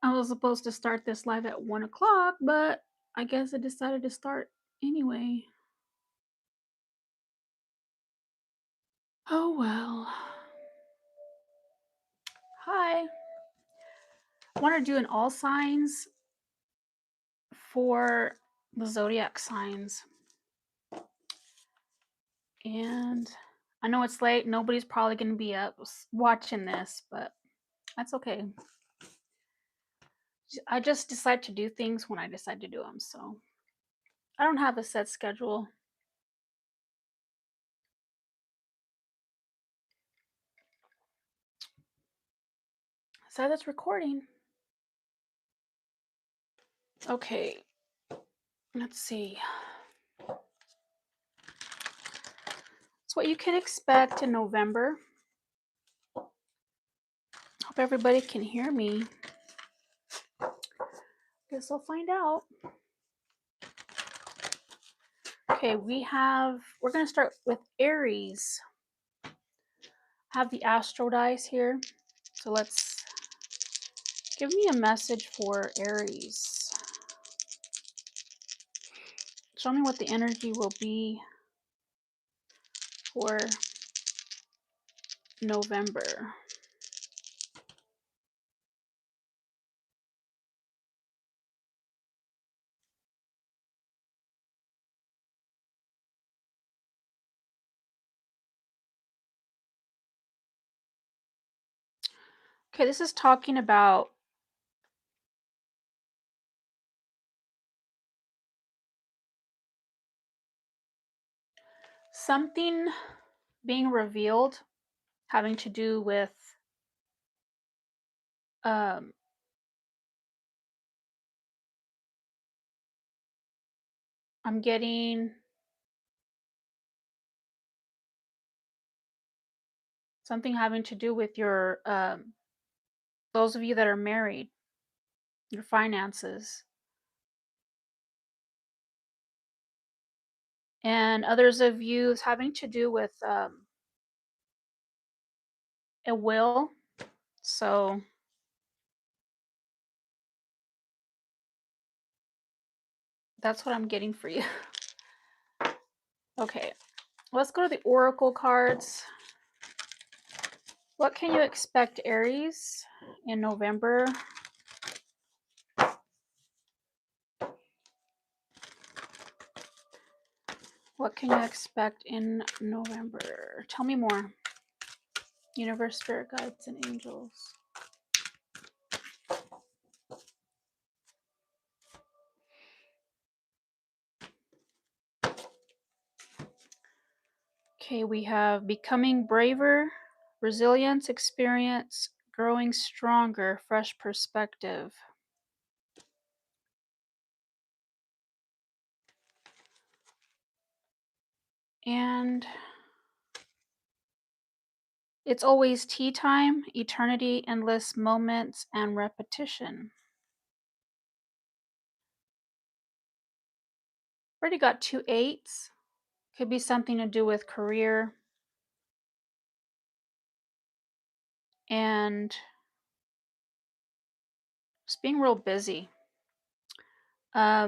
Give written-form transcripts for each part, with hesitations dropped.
I was supposed to start this live at 1 o'clock, but I guess I decided to start anyway. Oh well. Hi. I want to do an all signs for the zodiac signs. And I know it's late. Nobody's probably going to be up watching this, but that's okay. I just decide to do things when I decide to do them. So I don't have a set schedule. So that's recording. Okay. Let's see. It's what you can expect in November. Hope everybody can hear me. Guess I'll find out. Okay, we're going to start with Aries. I have the Astro dice here. So let's give me a message for Aries. Show me what the energy will be for November. Okay, this is talking about something being revealed having to do with I'm getting something having to do with your those of you that are married, your finances. And others of you is having to do with a will. So that's what I'm getting for you. Okay, let's go to the oracle cards. What can you expect, Aries, in November? What can you expect in November? Tell me more. Universe, spirit guides, and angels. Okay, we have becoming braver, resilience, experience, growing stronger, fresh perspective. And it's always tea time, eternity, endless moments, and repetition. Already got 2 8s. Could be something to do with career. And just being real busy. Yeah,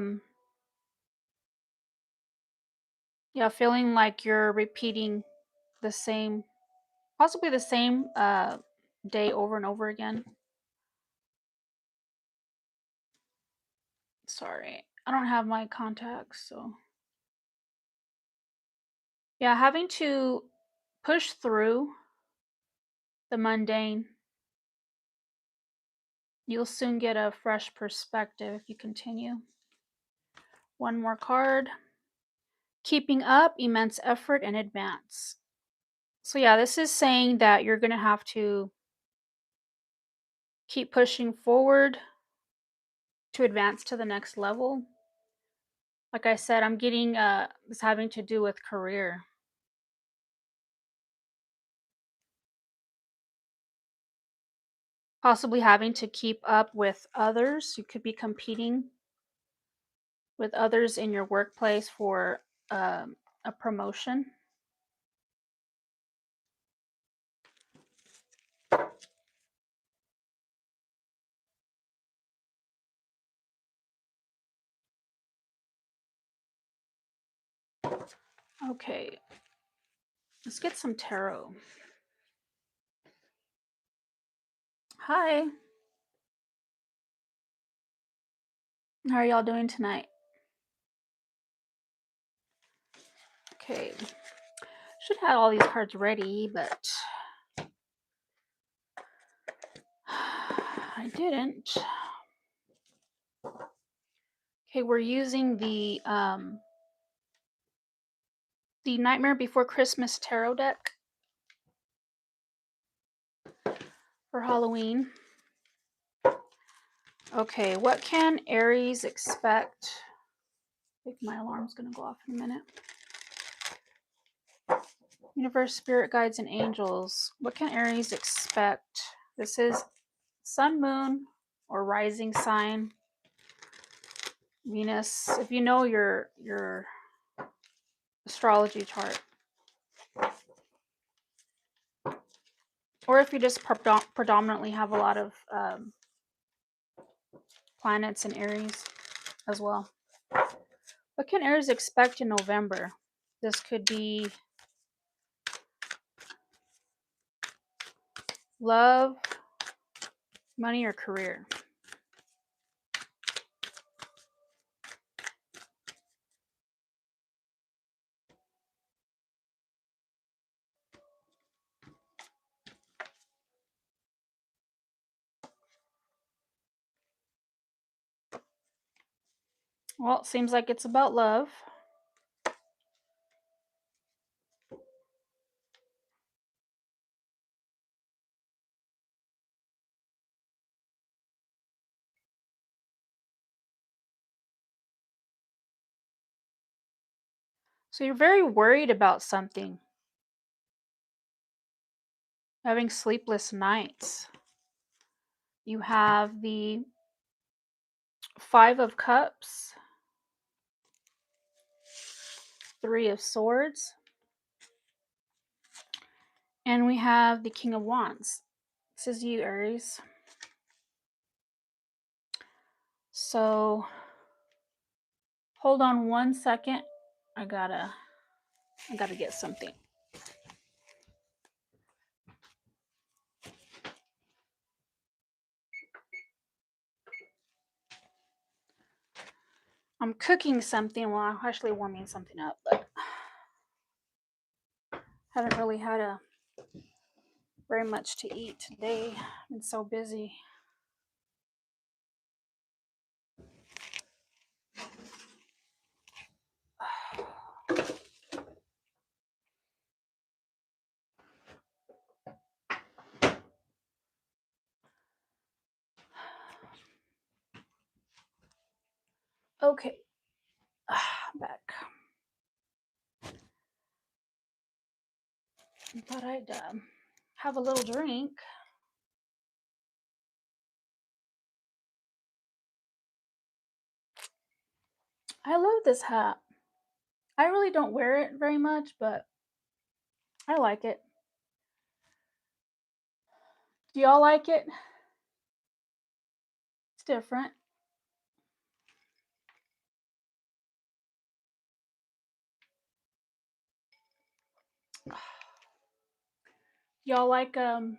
feeling like you're repeating the same, possibly the same day over and over again. Sorry, I don't have my contacts, so. Yeah, having to push through the mundane. You'll soon get a fresh perspective if you continue. One more card. Keeping up, immense effort, and advance. So yeah, this is saying that you're going to have to keep pushing forward to advance to the next level. Like I said, I'm getting this having to do with career. Possibly having to keep up with others. You could be competing with others in your workplace for a promotion. Okay, let's get some tarot. Hi, how are y'all doing tonight? Okay, should have all these cards ready, but I didn't. Okay, we're using the Nightmare Before Christmas tarot deck for Halloween. Okay, what can Aries expect? I think my alarm's gonna go off in a minute. Universe, spirit guides, and angels. What can Aries expect? This is sun, moon, or rising sign. Venus. If you know your astrology chart, or if you just predominantly have a lot of planets in Aries as well. What can Aries expect in November? This could be love, money, or career. Well, it seems like it's about love. So you're very worried about something. Having sleepless nights. You have the Five of Cups, Three of Swords, and we have the King of Wands. This is you, Aries. So hold on one second. I gotta get something. I'm cooking something. Well, I'm actually warming something up, but haven't really had very much to eat today. I've been so busy. Okay, I'm back. I thought I'd have a little drink. I love this hat. I really don't wear it very much, but I like it. Do y'all like it? It's different. Y'all like this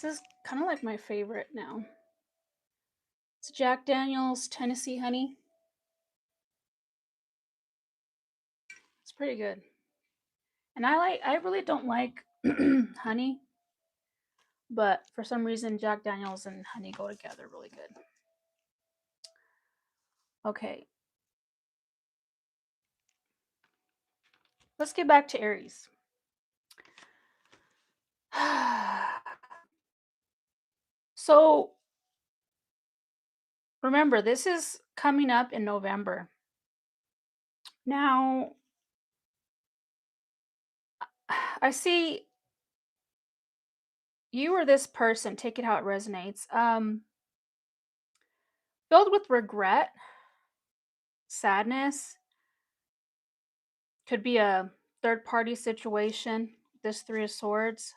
is kind of like my favorite now. It's Jack Daniel's Tennessee Honey. It's pretty good. And I really don't like honey, but for some reason Jack Daniel's and honey go together really good. Okay. Let's get back to Aries. So remember, this is coming up in November. Now, I see you or this person, take it how it resonates, filled with regret, sadness. Could be a third party situation, this Three of Swords.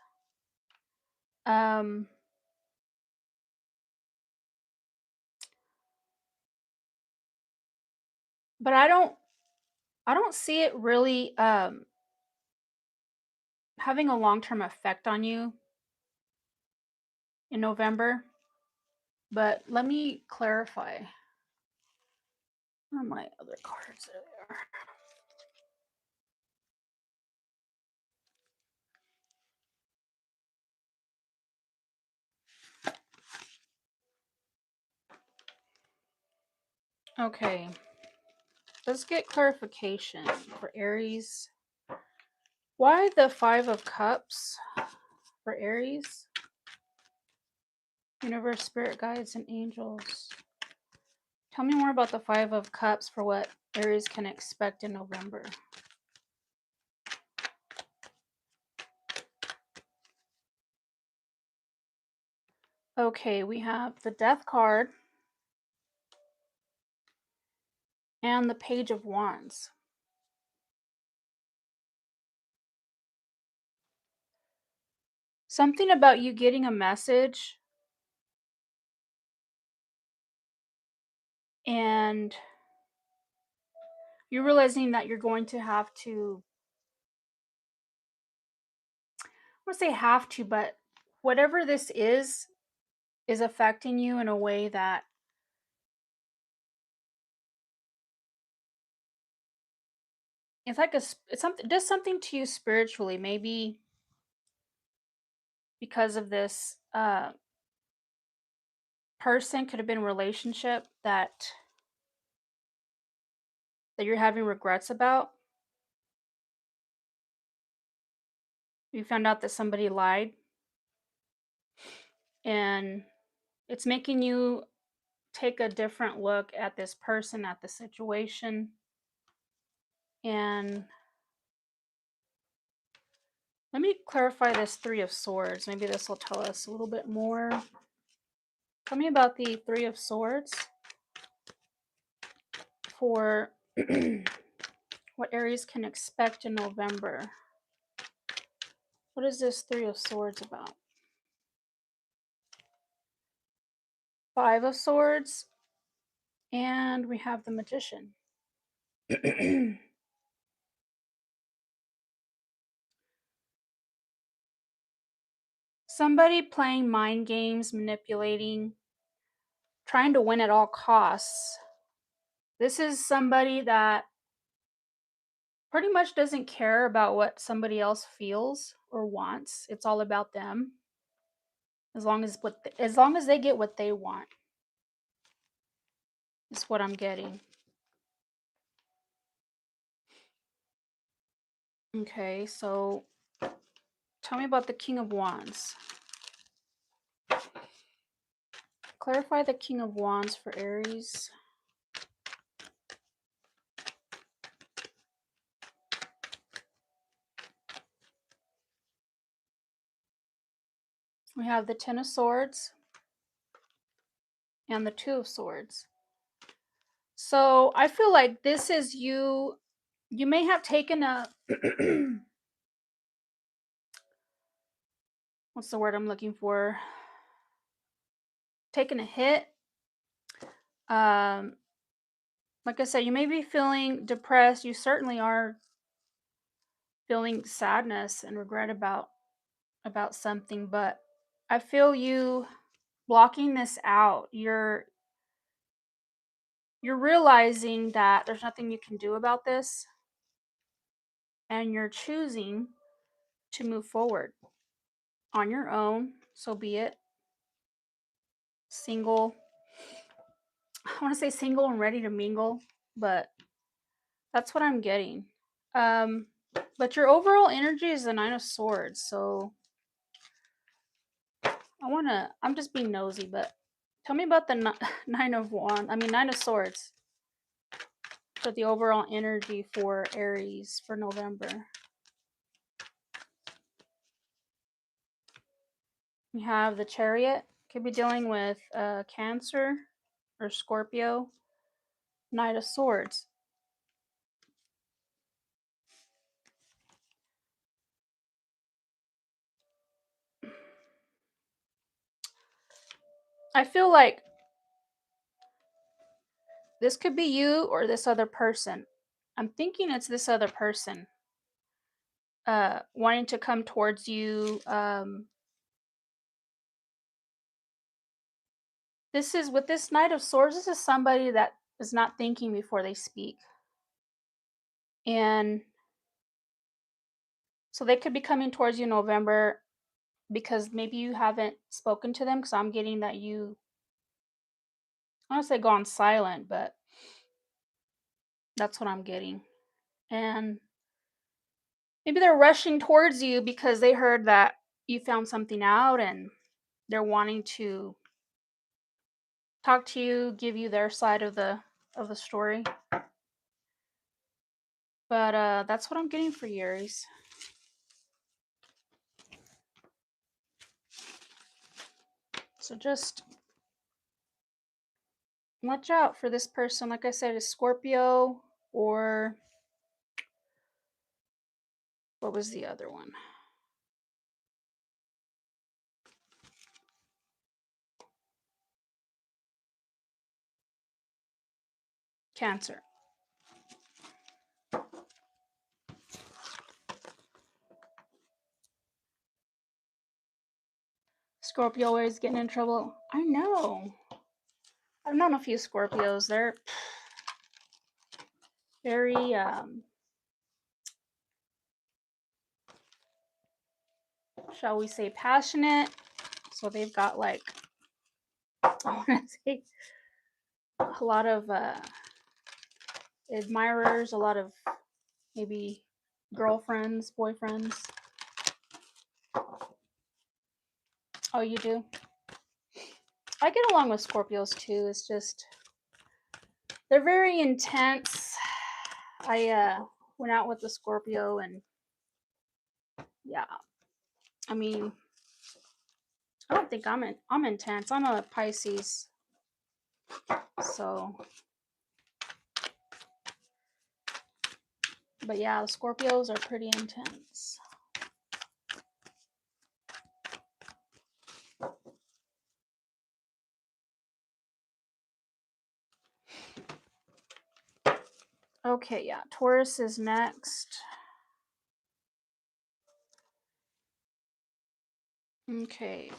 But I don't see it really having a long-term effect on you in November, but let me clarify. Where are my other cards? There they are. Okay, let's get clarification for Aries. Why the Five of Cups for Aries? Universe, spirit guides, and angels. Tell me more about the Five of Cups for what Aries can expect in November. Okay, we have the Death card and the Page of Wands. Something about you getting a message and you're realizing that you're going to have to, I won't say have to, but whatever this is affecting you in a way that it's like it's something, does something to you spiritually, maybe because of this person, could have been a relationship that you're having regrets about. You found out that somebody lied, and it's making you take a different look at this person, at the situation. And let me clarify this Three of Swords. Maybe this will tell us a little bit more. Tell me about the Three of Swords for what Aries can expect in November. What is this Three of Swords about? Five of Swords, and we have the Magician. Somebody playing mind games, manipulating, trying to win at all costs. This is somebody that pretty much doesn't care about what somebody else feels or wants. It's all about them. As long as they get what they want. Is what I'm getting. Okay, so tell me about the King of Wands. Clarify the King of Wands for Aries. We have the Ten of Swords and the Two of Swords. So I feel like this is you. You may have taken a what's the word I'm looking for? Taken a hit. Like I said, you may be feeling depressed. You certainly are feeling sadness and regret about something, but I feel you blocking this out. You're realizing that there's nothing you can do about this, and you're choosing to move forward on your own. So be it. Single. I want to say single and ready to mingle, but that's what I'm getting. But your overall energy is the Nine of Swords, so I'm just being nosy, but tell me about the Nine of Swords. For the overall energy for Aries for November. We have the Chariot. Could be dealing with Cancer or Scorpio. Knight of Swords. I feel like this could be you or this other person. I'm thinking it's this other person wanting to come towards you. This is with this Knight of Swords, this is somebody that is not thinking before they speak. And so they could be coming towards you in November because maybe you haven't spoken to them, because I'm getting that you, I don't want to say gone silent, but that's what I'm getting. And maybe they're rushing towards you because they heard that you found something out and they're wanting to talk to you, give you their side of the story. But that's what I'm getting for you, Aries. So just watch out for this person. Like I said, it's Scorpio, or what was the other one? Cancer. Scorpio always getting in trouble. I know. I've known a few Scorpios. They're very shall we say passionate. So they've got like, I want to say, a lot of admirers, a lot of maybe girlfriends, boyfriends. Oh, you do? I get along with Scorpios too. It's just they're very intense. I went out with a Scorpio, and yeah, I mean, I don't think I'm intense. I'm a Pisces, so. But yeah, the Scorpios are pretty intense. Okay, yeah, Taurus is next. Okay.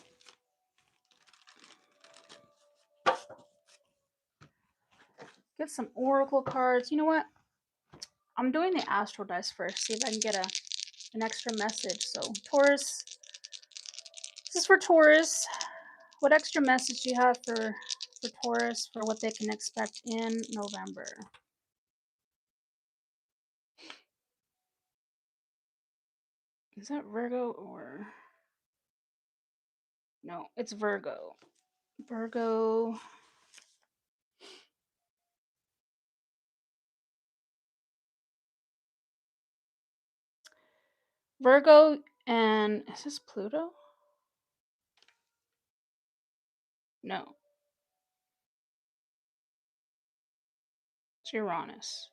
Get some oracle cards. You know what? I'm doing the astral dice first. See if I can get an extra message. So Taurus, this is for Taurus. What extra message do you have for Taurus for what they can expect in November? Is that Virgo or no? It's Virgo. Virgo. Virgo, and is this Pluto? No. It's Uranus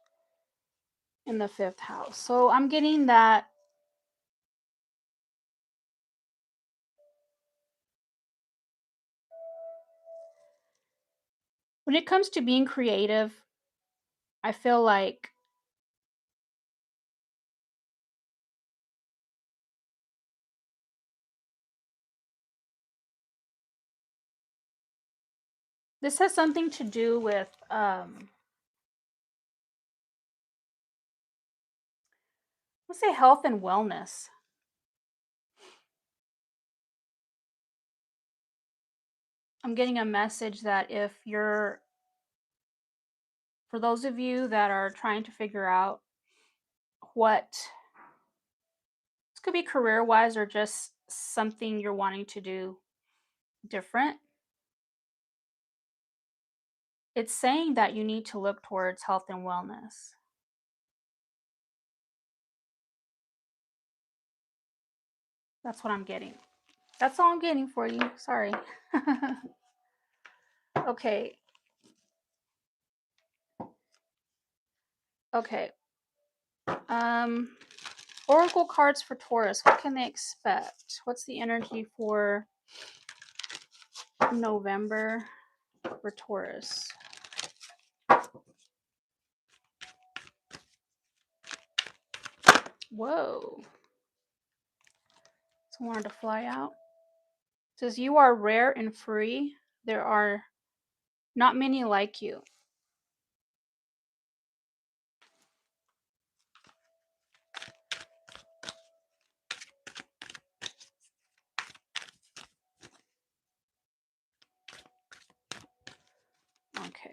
in the 5th house. So I'm getting that when it comes to being creative, I feel like this has something to do with let's say health and wellness. I'm getting a message that if you're, for those of you that are trying to figure out what, this could be career-wise or just something you're wanting to do different, it's saying that you need to look towards health and wellness. That's what I'm getting. That's all I'm getting for you. Sorry. Okay. Okay. Oracle cards for Taurus. What can they expect? What's the energy for November for Taurus? Whoa. So I wanted to fly out. It says you are rare and free. There are not many like you. Okay,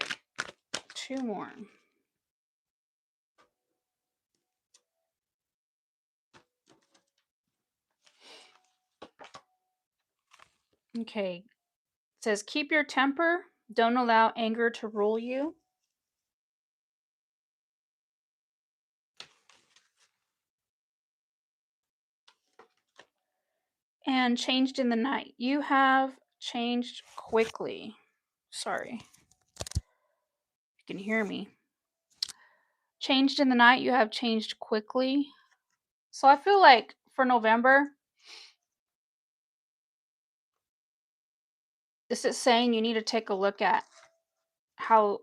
2 more. Okay, it says keep your temper. Don't allow anger to rule you. And changed in the night. You have changed quickly. Sorry. You can hear me. Changed in the night. You have changed quickly. So I feel like for November, this is saying you need to take a look at how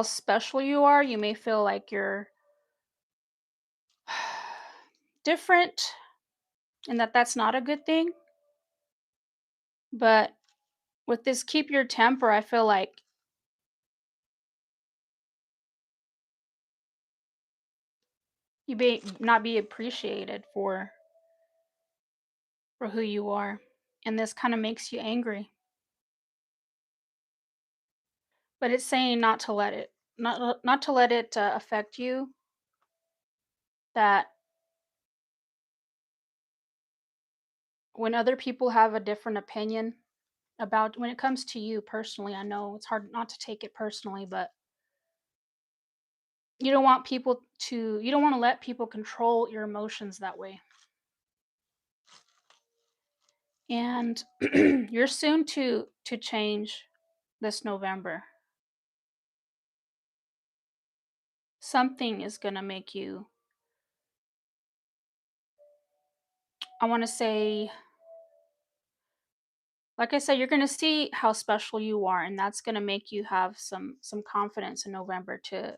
special you are. You may feel like you're different and that's not a good thing. But with this keep your temper, I feel like you may not be appreciated for who you are. And this kind of makes you angry. But it's saying not to let it not to let it affect you, that when other people have a different opinion about when it comes to you personally, I know it's hard not to take it personally, but you don't want to let people control your emotions that way. And you're soon to change this November. Something is going to make you, I want to say, like I said, you're going to see how special you are, and that's going to make you have some confidence in November to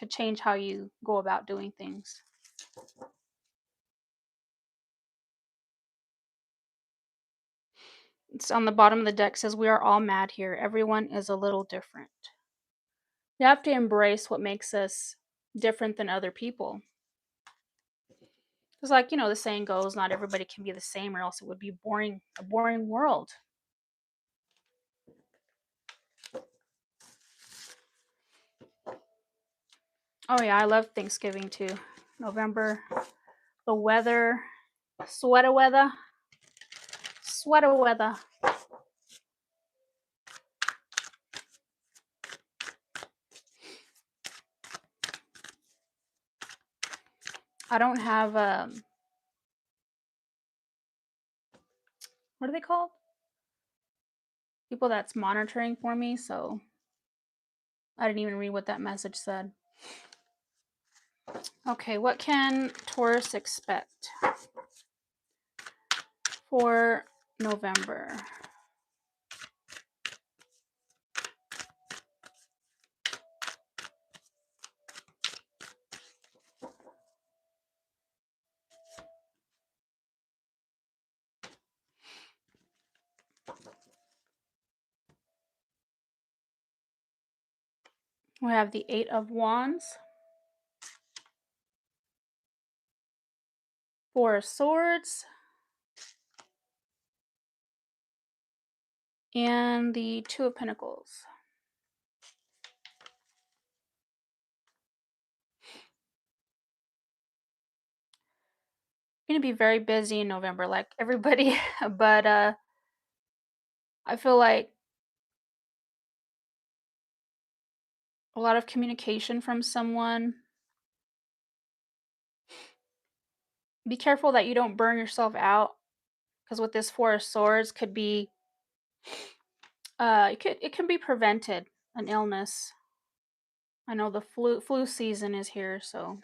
change how you go about doing things. It's on the bottom of the deck, says we are all mad here. Everyone is a little different. You have to embrace what makes us different than other people. It's like, the saying goes, not everybody can be the same, or else it would be a boring world. Oh yeah, I love Thanksgiving too. November, the weather, sweater weather. I don't have what are they called? People that's monitoring for me, so I didn't even read what that message said. Okay, what can Taurus expect for November? We have the 8 of Wands, 4 of Swords, and the 2 of Pentacles. I'm going to be very busy in November, like everybody, but I feel like a lot of communication from someone. Be careful that you don't burn yourself out, because with this 4 of Swords could be it can be prevented, an illness. I know the flu season is here, so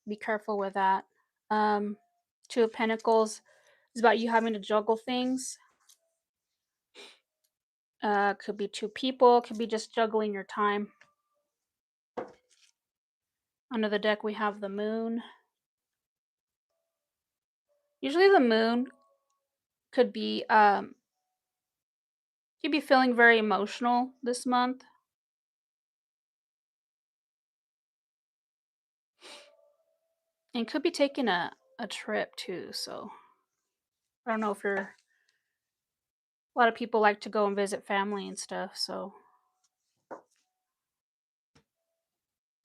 be careful with that. 2 of Pentacles is about you having to juggle things. Could be 2 people, could be just juggling your time. Under the deck we have the Moon. Usually the moon could be you'd be feeling very emotional this month. And could be taking a trip too. So I don't know if you're a lot of people like to go and visit family and stuff. So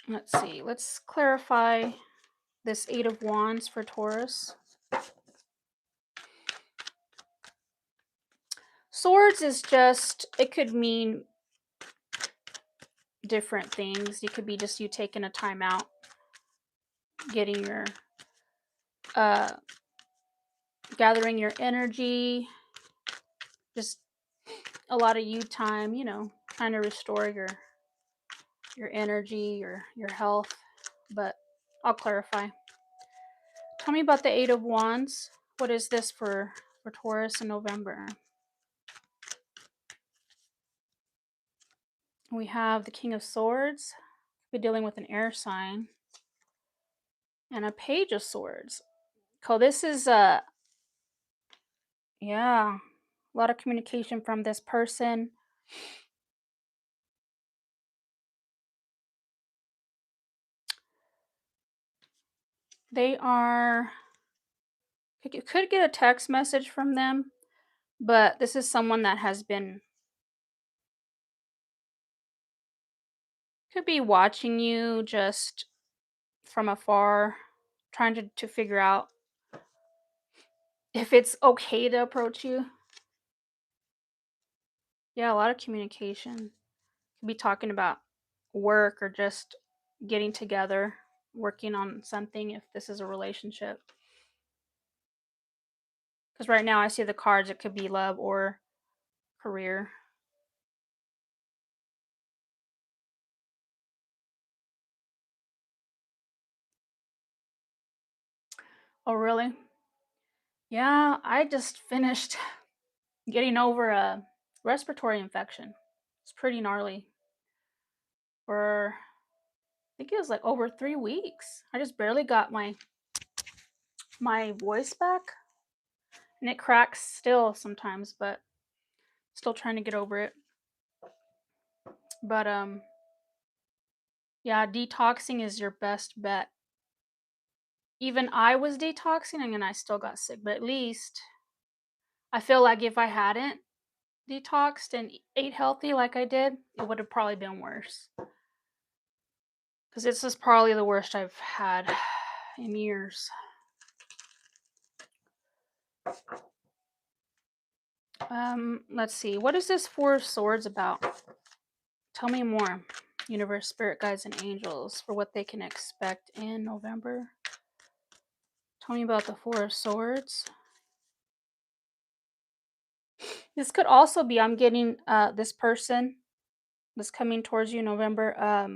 let's see. Let's clarify this Eight of Wands for Taurus. Swords is just, it could mean different things. It could be just you taking a time out, getting your, gathering your energy, just a lot of you time, you know, trying to restore your energy, your health. But I'll clarify. Tell me about the Eight of Wands. What is this for Taurus in November? We have the King of Swords. We're dealing with an air sign. And a Page of Swords. So this is yeah, a lot of communication from this person. They are, you could get a text message from them, but this is someone that has been, could be watching you just from afar, trying to figure out if it's okay to approach you. Yeah, a lot of communication. Could be talking about work or just getting together, working on something if this is a relationship. Because right now I see the cards, it could be love or career. Oh, really? Yeah, I just finished getting over a respiratory infection. It's pretty gnarly. For, I think it was like over 3 weeks. I just barely got my voice back, and it cracks still sometimes, but still trying to get over it. But yeah, detoxing is your best bet. Even I was detoxing and I still got sick, but at least I feel like if I hadn't detoxed and ate healthy like I did, it would have probably been worse. Because this is probably the worst I've had in years. Let's see. What is this Four of Swords about? Tell me more. Universe, spirit guides, and angels for what they can expect in November. Tell me about the Four of Swords. This could also be, I'm getting this person that's coming towards you in November.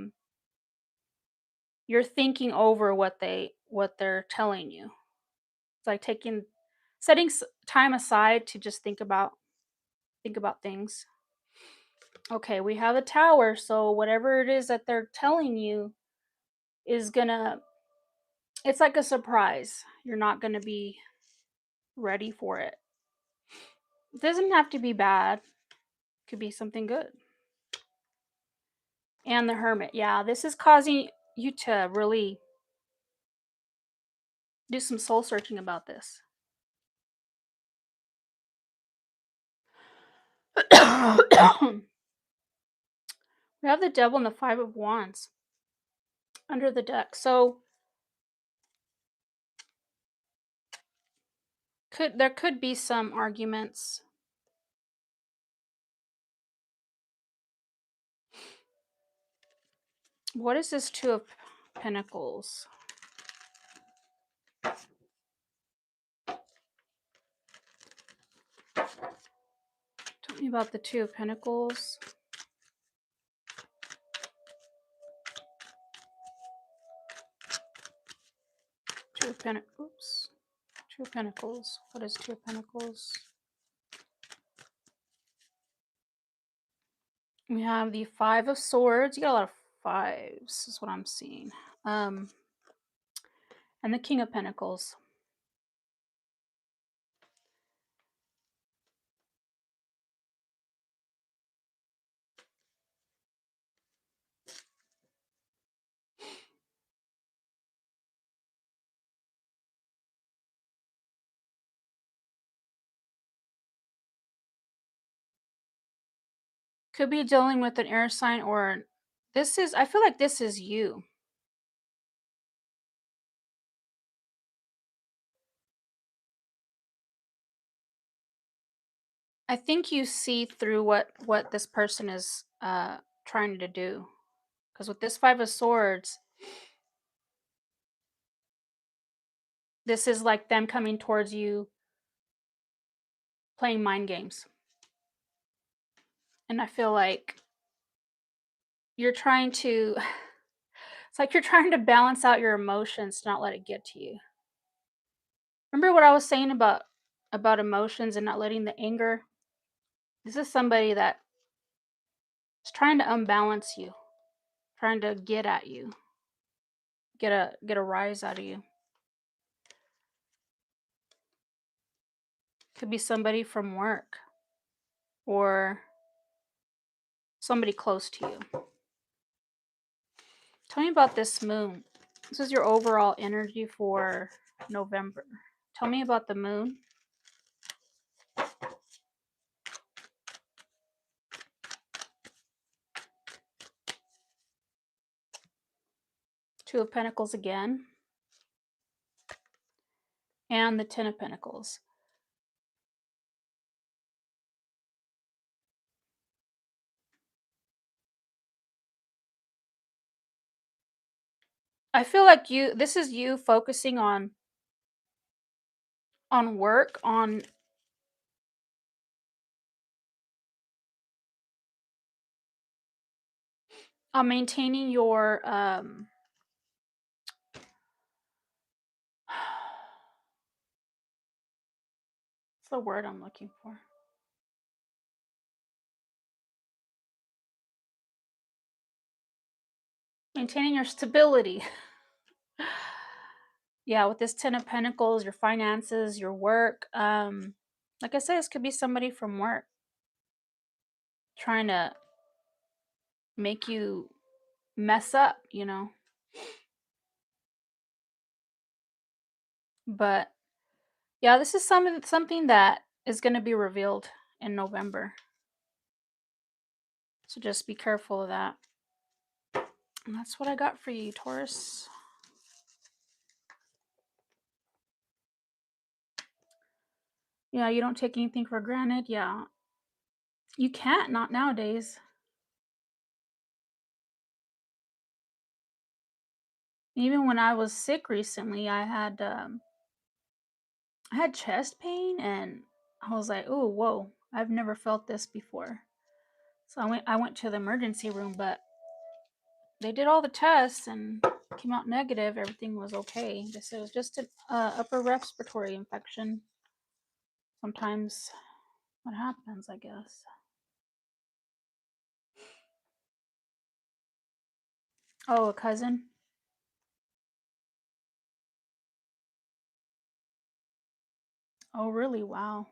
You're thinking over what they're telling you. It's like setting time aside to just think about things. Okay, we have a Tower, so whatever it is that they're telling you is gonna, it's like a surprise. You're not gonna be ready for it. It doesn't have to be bad. It could be something good. And the Hermit. Yeah, this is causing you to really do some soul searching about this. We have the Devil and the Five of Wands under the deck. So there could be some arguments. What is this Two of Pentacles? Tell me about the Two of Pentacles. Two of Pentacles. Two of Pentacles. What is Two of Pentacles? We have the Five of Swords. You got a lot of fives, is what I'm seeing. And the King of Pentacles. Could be dealing with an air sign, or this is, I feel like this is you. I think you see through what this person is trying to do. Because with this Five of Swords, this is like them coming towards you, playing mind games. And I feel like you're trying to, it's like you're trying to balance out your emotions to not let it get to you. Remember what I was saying about emotions and not letting the anger? This is somebody that is trying to unbalance you, trying to get at you, get a rise out of you. Could be somebody from work or somebody close to you. Tell me about this moon. This is your overall energy for November. Tell me about the moon. Two of Pentacles again. And the Ten of Pentacles. I feel like this is you focusing on work, on maintaining your what's the word I'm looking for? Maintaining your stability. Yeah, with this Ten of Pentacles, your finances, your work. Like I said, this could be somebody from work trying to make you mess up, you know. But yeah, this is something that is going to be revealed in November. So just be careful of that. And that's what I got for you, Taurus. Yeah, you don't take anything for granted. Yeah. You can't, not nowadays. Even when I was sick recently, I had chest pain, and I was like, "Oh, whoa. I've never felt this before." So I went to the emergency room, but they did all the tests and came out negative. Everything was okay. They said it was just an upper respiratory infection. Sometimes what happens, I guess. Oh, a cousin? Oh, really? Wow.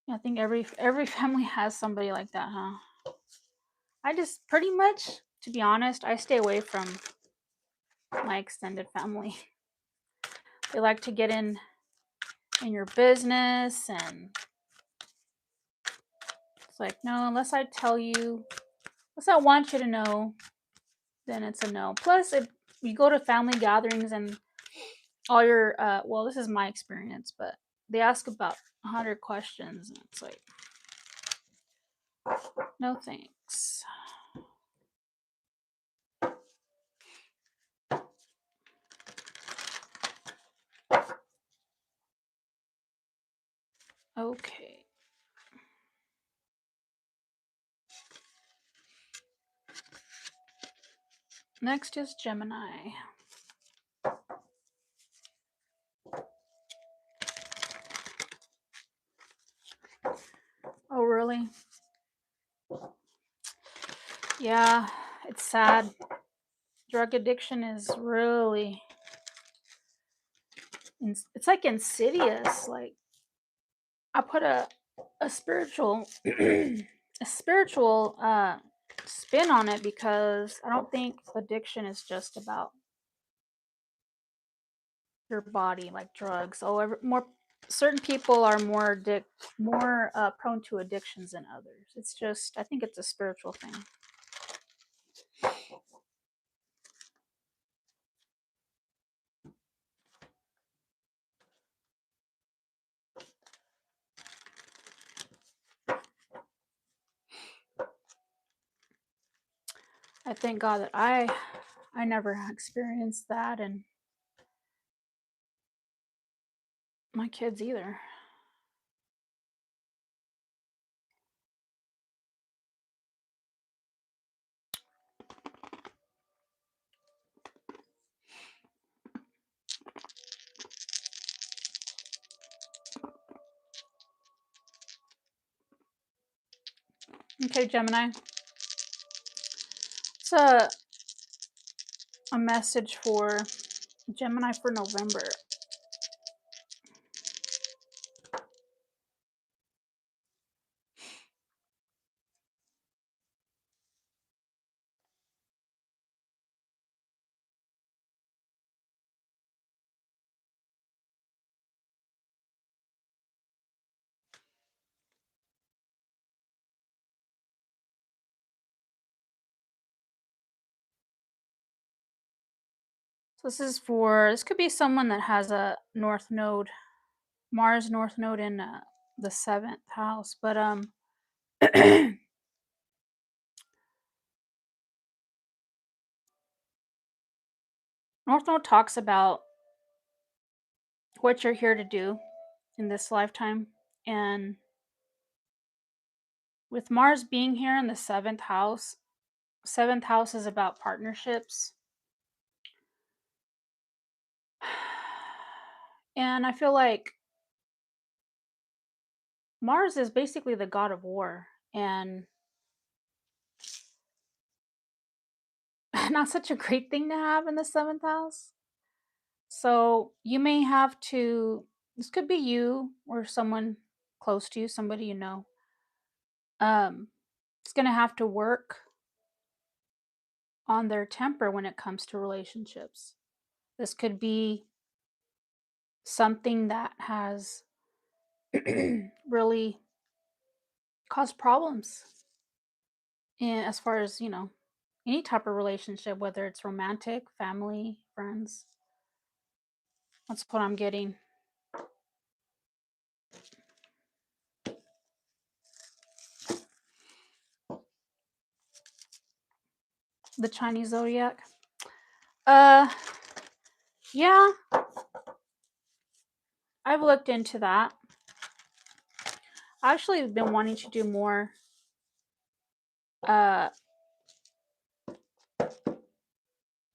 Yeah, I think every family has somebody like that, huh? I just pretty much, to be honest, I stay away from my extended family. They like to get in your business, and it's like, no, unless I tell you, unless I want you to know, then it's a no. Plus, if you go to family gatherings and all your well, this is my experience, but they ask about 100 questions, and it's like, no thanks. Okay. Next is Gemini. Oh, really? Yeah, it's sad. Drug addiction is really, it's like insidious. Like, I put a spiritual a spiritual spin on it, because I don't think addiction is just about your body like drugs. Oh, more certain people are more prone to addictions than others. It's just, I think it's a spiritual thing. I thank God that I never experienced that, and my kids either. Okay, Gemini. It's a message for Gemini for November. So this could be someone that has a north node, Mars north node in the 7th house, but north node talks about what you're here to do in this lifetime, and with Mars being here in the 7th house, 7th house is about partnerships. And I feel like Mars is basically the god of war, and not such a great thing to have in the 7th house. So you may have to, this could be you or someone close to you, somebody you know. It's going to have to work on their temper when it comes to relationships. This could be something that has really caused problems in, as far as, any type of relationship, whether it's romantic, family, friends. That's what I'm getting. The Chinese zodiac. Yeah, I've looked into that. I actually have been wanting to do more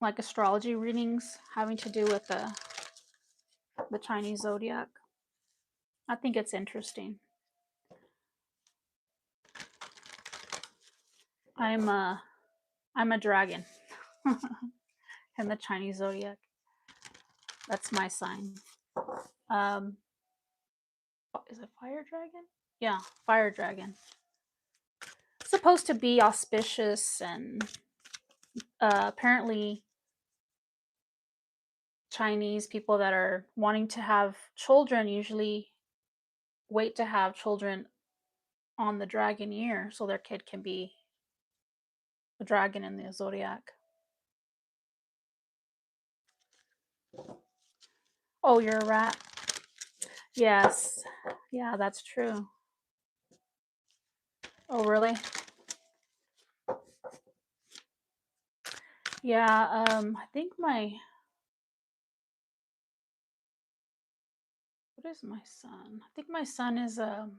like astrology readings having to do with the Chinese zodiac. I think it's interesting. I'm a dragon in the Chinese zodiac. That's my sign. Is it fire dragon? Yeah, fire dragon. It's supposed to be auspicious, and apparently Chinese people that are wanting to have children usually wait to have children on the dragon year so their kid can be a dragon in the zodiac. Oh, you're a rat? Yes. Yeah, that's true. Oh, really? Yeah, I think my, what is my sun? I think my sun is can't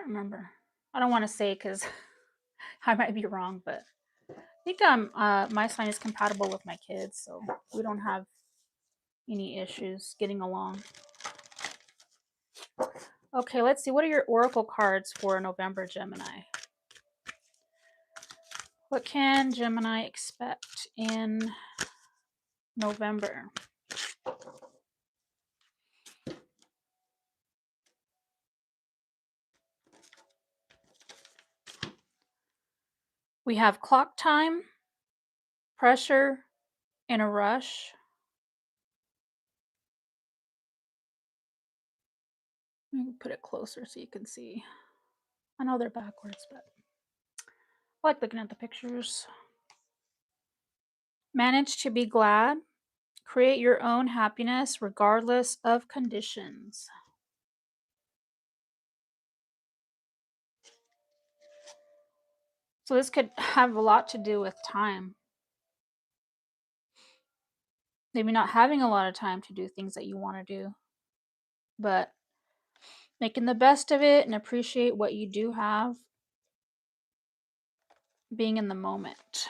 remember. I don't want to say because I might be wrong, but I think my sign is compatible with my kids, so we don't have any issues getting along. Okay, let's see. What are your oracle cards for November, Gemini? What can Gemini expect in November? We have clock time, pressure, in a rush. Let me put it closer so you can see. I know they're backwards, but I like looking at the pictures. Manage to be glad. Create your own happiness regardless of conditions. So this could have a lot to do with time. Maybe not having a lot of time to do things that you want to do, but making the best of it and appreciate what you do have, being in the moment.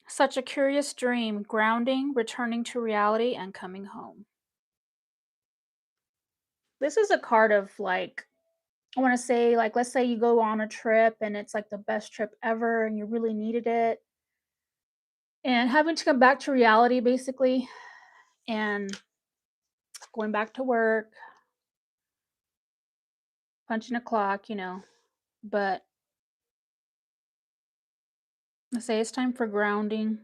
Such a curious dream, grounding, returning to reality, and coming home. This is a card of like, I want to say, like, let's say you go on a trip and it's like the best trip ever and you really needed it. And having to come back to reality, basically, and going back to work, punching a clock, but let's say it's time for grounding.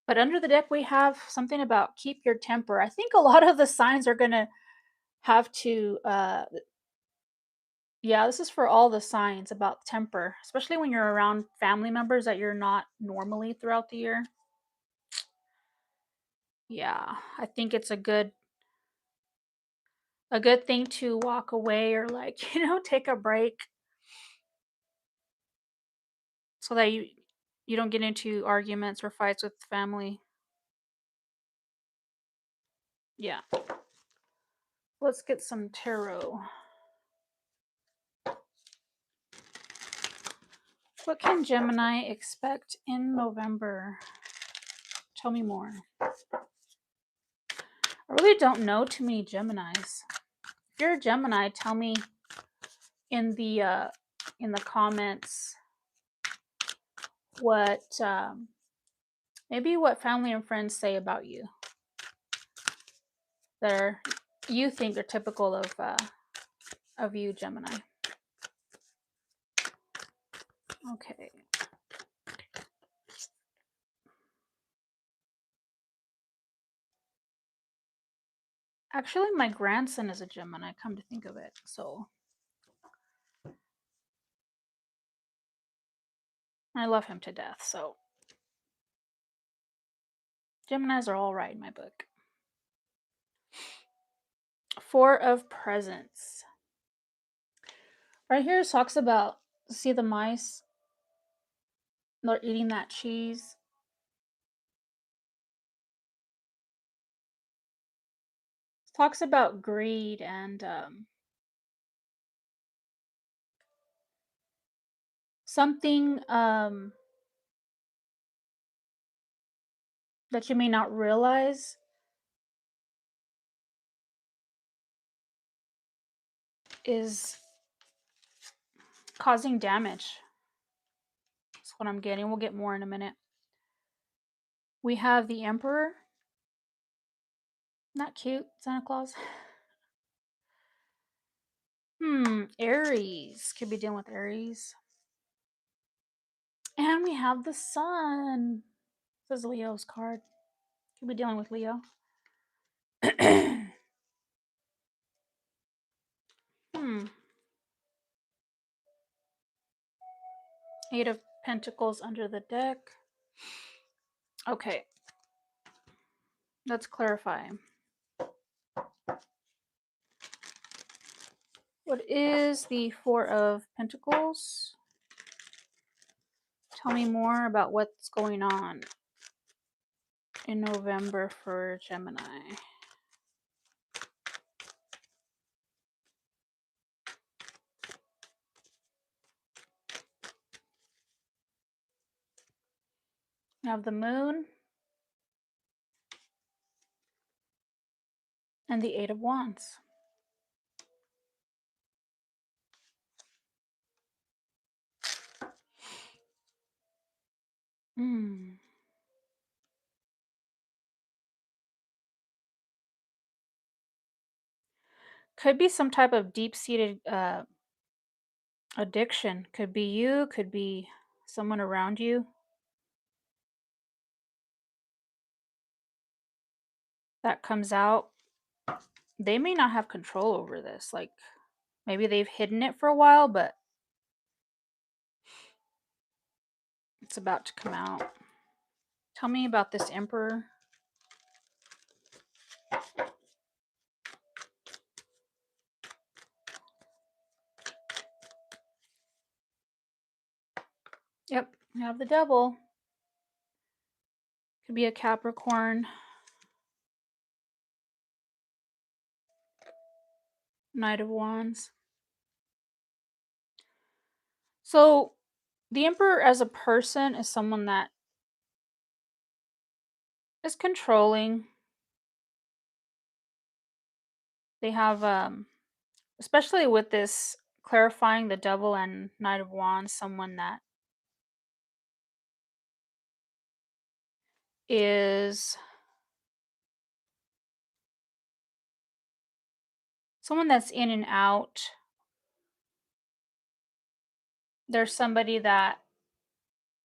But under the deck, we have something about keep your temper. I think a lot of the signs are going to have to, yeah, this is for all the signs about temper, especially when you're around family members that you're not normally throughout the year. Yeah, I think it's a good thing to walk away or like, take a break so that you don't get into arguments or fights with family. Yeah. Let's get some tarot. What can Gemini expect in November? Tell me more. I really don't know too many Geminis. If you're a Gemini, tell me in the comments what maybe what family and friends say about you that you think are typical of you, Gemini. Okay. Actually, my grandson is a Gemini, come to think of it. So I love him to death. So Geminis are all right in my book. Four of Presents. Right here it talks about, see the mice? They're eating that cheese. It talks about greed and something that you may not realize is causing damage. That's what I'm getting. We'll get more in a minute. We have the Emperor. Not cute, Santa Claus. Aries. Could be dealing with Aries. And we have the Sun. This is Leo's card. Could be dealing with Leo. Eight of Pentacles under the deck. Okay. Let's clarify. What is the Four of Pentacles? Tell me more about what's going on in November for Gemini. We have the Moon and the Eight of Wands. Could be some type of deep-seated addiction. Could be you, could be someone around you that comes out. They may not have control over this. Like maybe they've hidden it for a while, but it's about to come out. Tell me about this Emperor. Yep, we have the Devil. Could be a Capricorn. Knight of Wands. So the Emperor as a person is someone that is controlling. They have especially with this clarifying the Devil and Knight of Wands, someone that is someone that's in and out. There's somebody that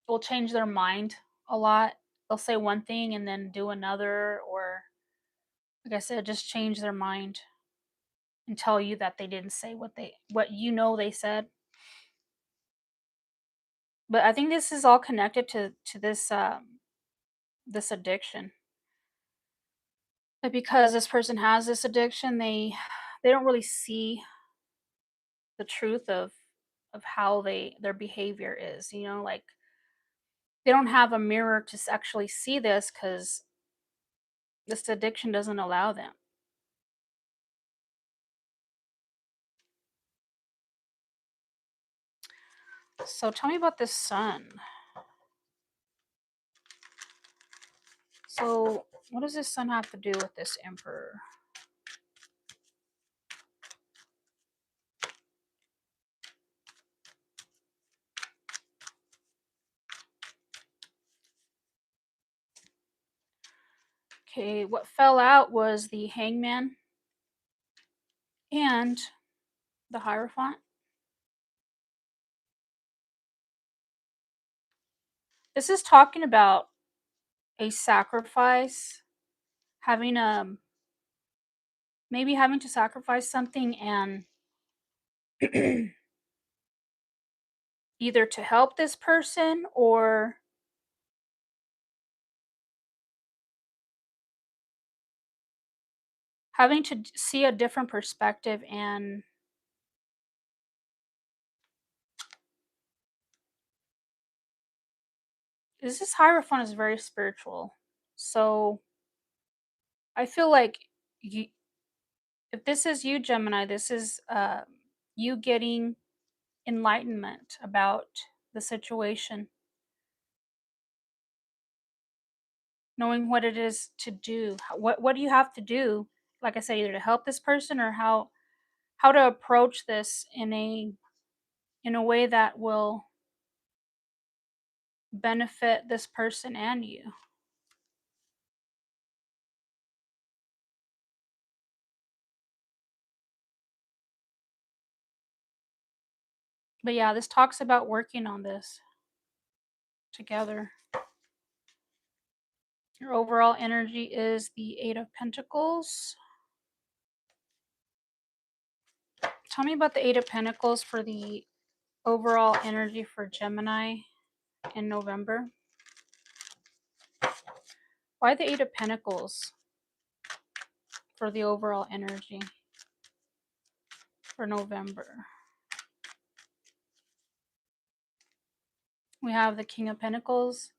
will change their mind a lot. They'll say one thing and then do another, or like I said, just change their mind and tell you that they didn't say what you know they said. But I think this is all connected to this this addiction. But because this person has this addiction, they don't really see the truth of how their behavior is, you know, like they don't have a mirror to actually see this because this addiction doesn't allow them. So tell me about this Sun. So what does this Sun have to do with this Emperor? Okay, what fell out was the Hangman and the Hierophant. This is talking about a sacrifice, having maybe having to sacrifice something and either to help this person or having to see a different perspective. And this Hierophant is very spiritual. So I feel like you, if this is you, Gemini, this is you getting enlightenment about the situation, knowing what it is to do. What do you have to do? Like I said, either to help this person or how to approach this in a way that will benefit this person and you. But yeah, this talks about working on this together. Your overall energy is the Eight of Pentacles. Tell me about the Eight of Pentacles for the overall energy for Gemini in November. Why the Eight of Pentacles for the overall energy for November? We have the King of Pentacles.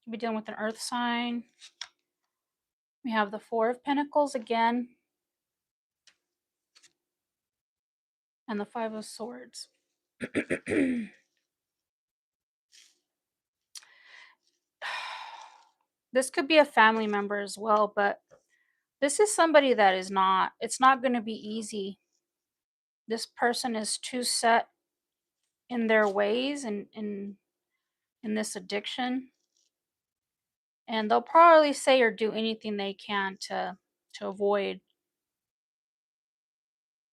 You'll be dealing with an earth sign. We have the Four of Pentacles again. And the Five of Swords. This could be a family member as well, but this is somebody that is not, it's not going to be easy. This person is too set in their ways and in this addiction. And they'll probably say or do anything they can to avoid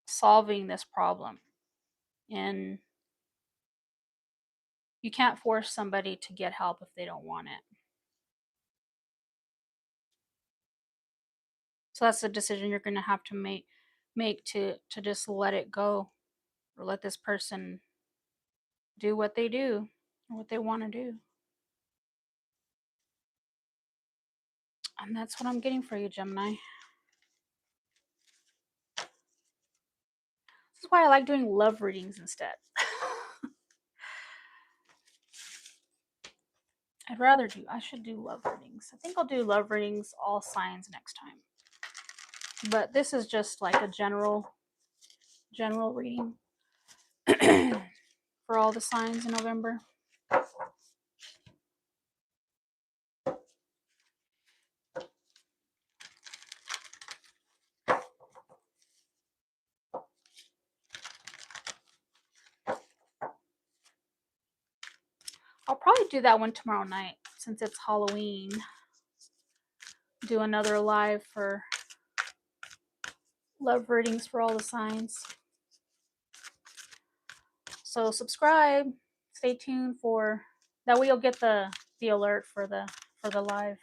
solving this problem. And you can't force somebody to get help if they don't want it. So that's a decision you're going to have to make to just let it go, or let this person do what they do or what they want to do. And that's what I'm getting for you, Gemini. This is why I like doing love readings instead. I should do love readings. I think I'll do love readings, all signs, next time. But this is just like a general reading for all the signs in November. I'll probably do that one tomorrow night since it's Halloween. Do another live for love readings for all the signs. So subscribe, stay tuned for that way you'll get the alert for the live.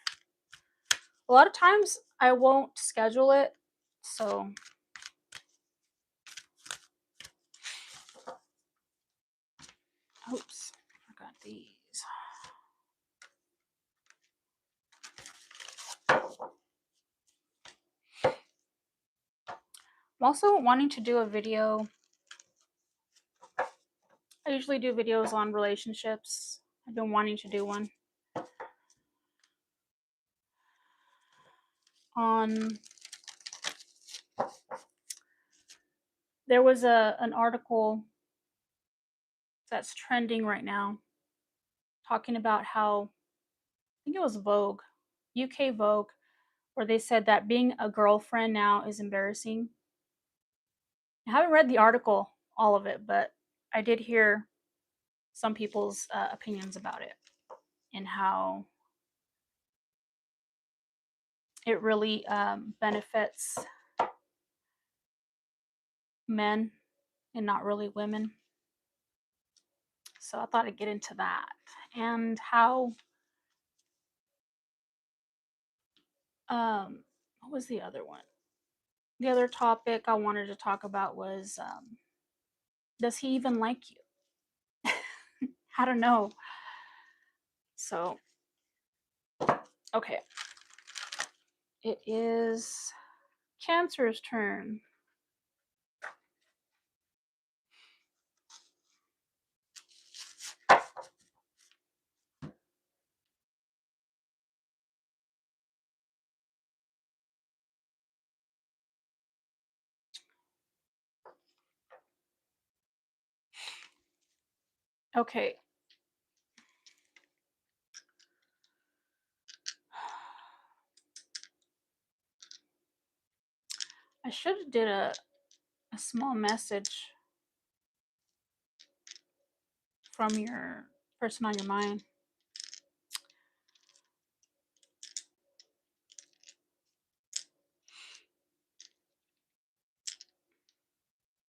A lot of times I won't schedule it, so oops, I forgot these. I'm also wanting to do a video. I usually do videos on relationships. I've been wanting to do one on. There was an article that's trending right now talking about how, I think it was Vogue, UK Vogue, where they said that being a girlfriend now is embarrassing. I haven't read the article, all of it, but I did hear some people's opinions about it and how it really benefits men and not really women. So I thought I'd get into that. And how, what was the other one? The other topic I wanted to talk about was, does he even like you? I don't know. So, okay. It is Cancer's turn. Okay. I should have did a small message from your person on your mind.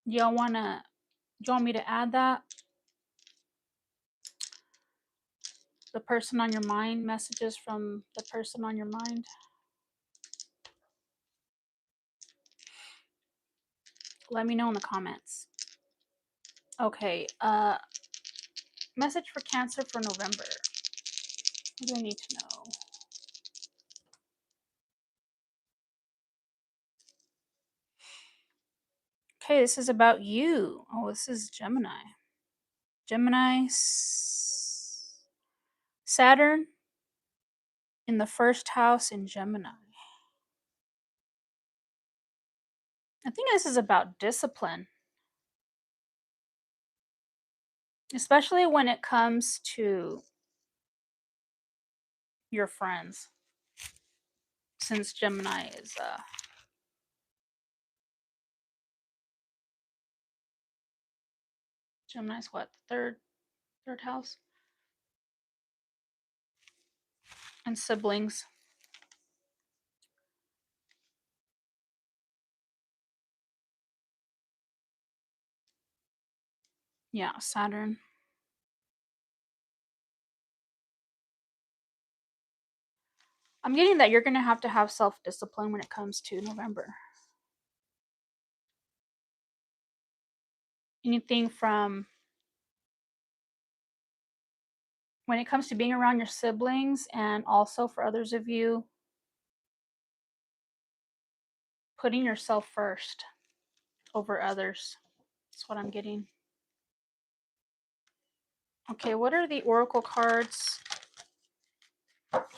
Do you want me to add that? The person on your mind, messages from the person on your mind. Let me know in the comments. Okay, message for Cancer for November. What do I need to know? Okay, this is about you. Oh, this is Gemini. Gemini, Saturn in the first house in Gemini. I think this is about discipline, especially when it comes to your friends, since Gemini is Gemini's what, third house? And siblings. Yeah, Saturn. I'm getting that you're going to have self-discipline when it comes to November. Anything from when it comes to being around your siblings, and also for others of you, putting yourself first over others. That's what I'm getting. Okay, what are the oracle cards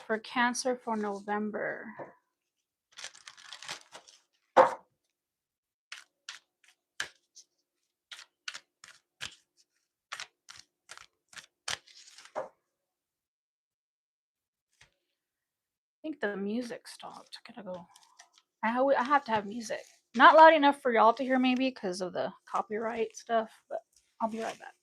for Cancer for November? I think the music stopped. I gotta go. I have to have music. Not loud enough for y'all to hear, maybe because of the copyright stuff, but I'll be right back.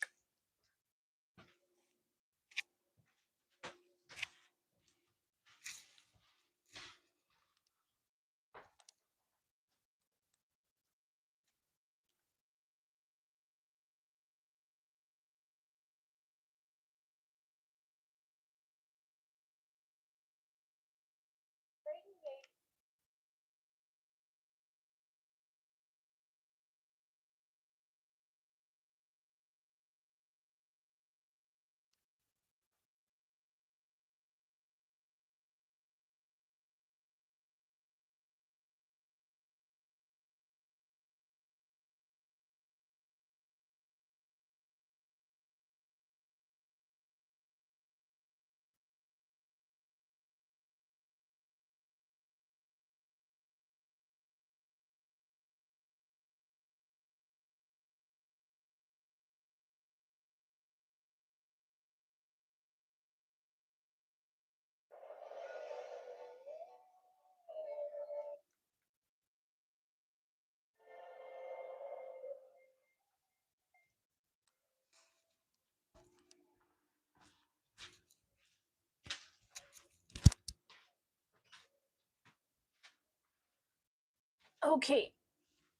Okay,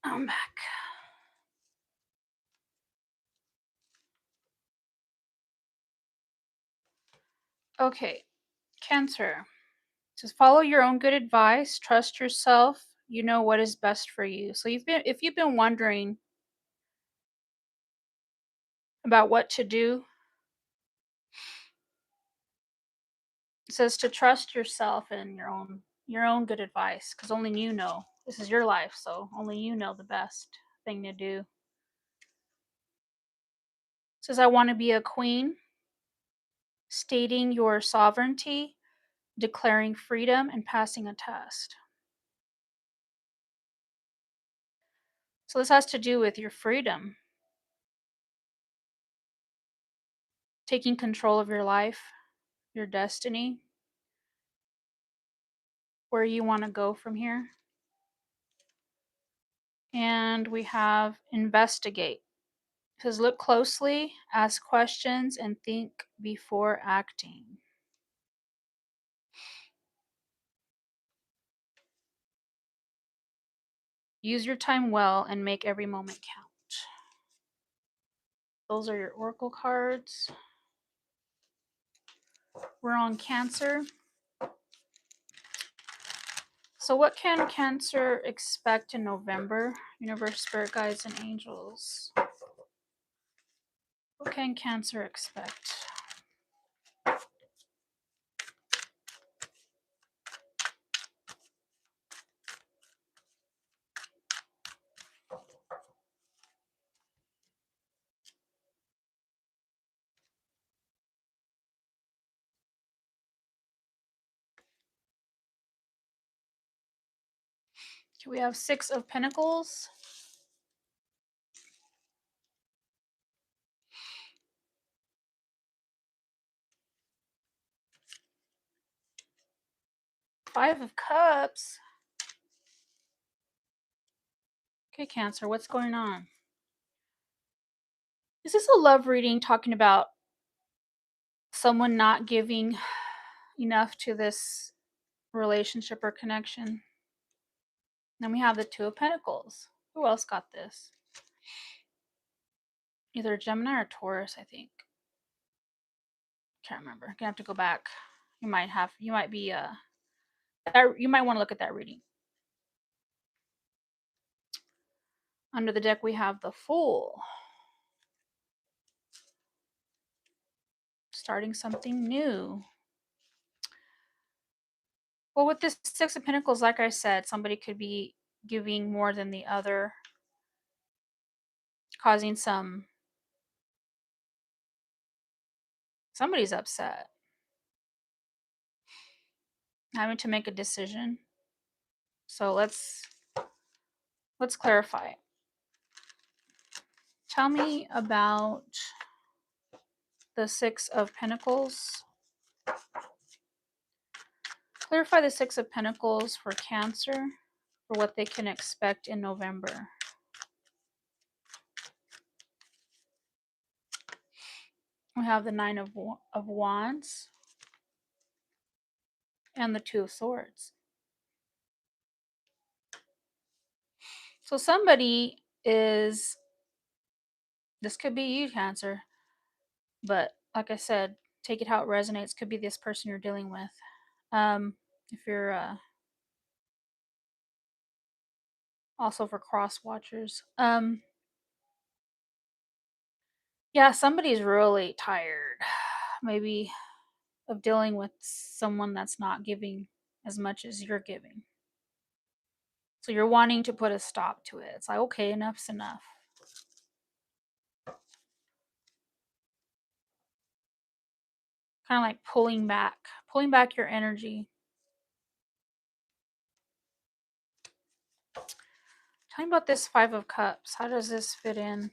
I'm back. Okay, Cancer. Just follow your own good advice, trust yourself, you know what is best for you. So if you've been wondering about what to do, it says to trust yourself and your own good advice, because only you know. This is your life, so only you know the best thing to do. It says I want to be a queen, stating your sovereignty, declaring freedom, and passing a test. So this has to do with your freedom, taking control of your life, your destiny, where you want to go from here. And we have investigate. It says look closely, ask questions, and think before acting. Use your time well and make every moment count. Those are your oracle cards. We're on Cancer. So what can Cancer expect in November? Universe, spirit guides, and angels. What can Cancer expect? Okay, we have 6 of Pentacles. Five of Cups. Okay, Cancer, what's going on? Is this a love reading talking about someone not giving enough to this relationship or connection? Then we have the 2 of Pentacles. Who else got this? either Gemini or Taurus, I think. Can't remember. Gonna have to go back. You might be you might want to look at that reading. Under the deck we have the Fool. Starting something new. Well, with this Six of Pentacles, like I said, somebody could be giving more than the other, causing somebody's upset, having to make a decision. So let's clarify. Tell me about the Six of Pentacles. Clarify the Six of Pentacles for Cancer, for what they can expect in November. We have the Nine of Wands and the Two of Swords. So somebody is, this could be you, Cancer, but like I said, take it how it resonates. Could be this person you're dealing with. If you're also for cross watchers. Yeah, somebody's really tired, maybe, of dealing with someone that's not giving as much as you're giving. So you're wanting to put a stop to it. It's like, okay, enough's enough. Kind of like pulling back your energy. Tell me about this Five of Cups. How does this fit in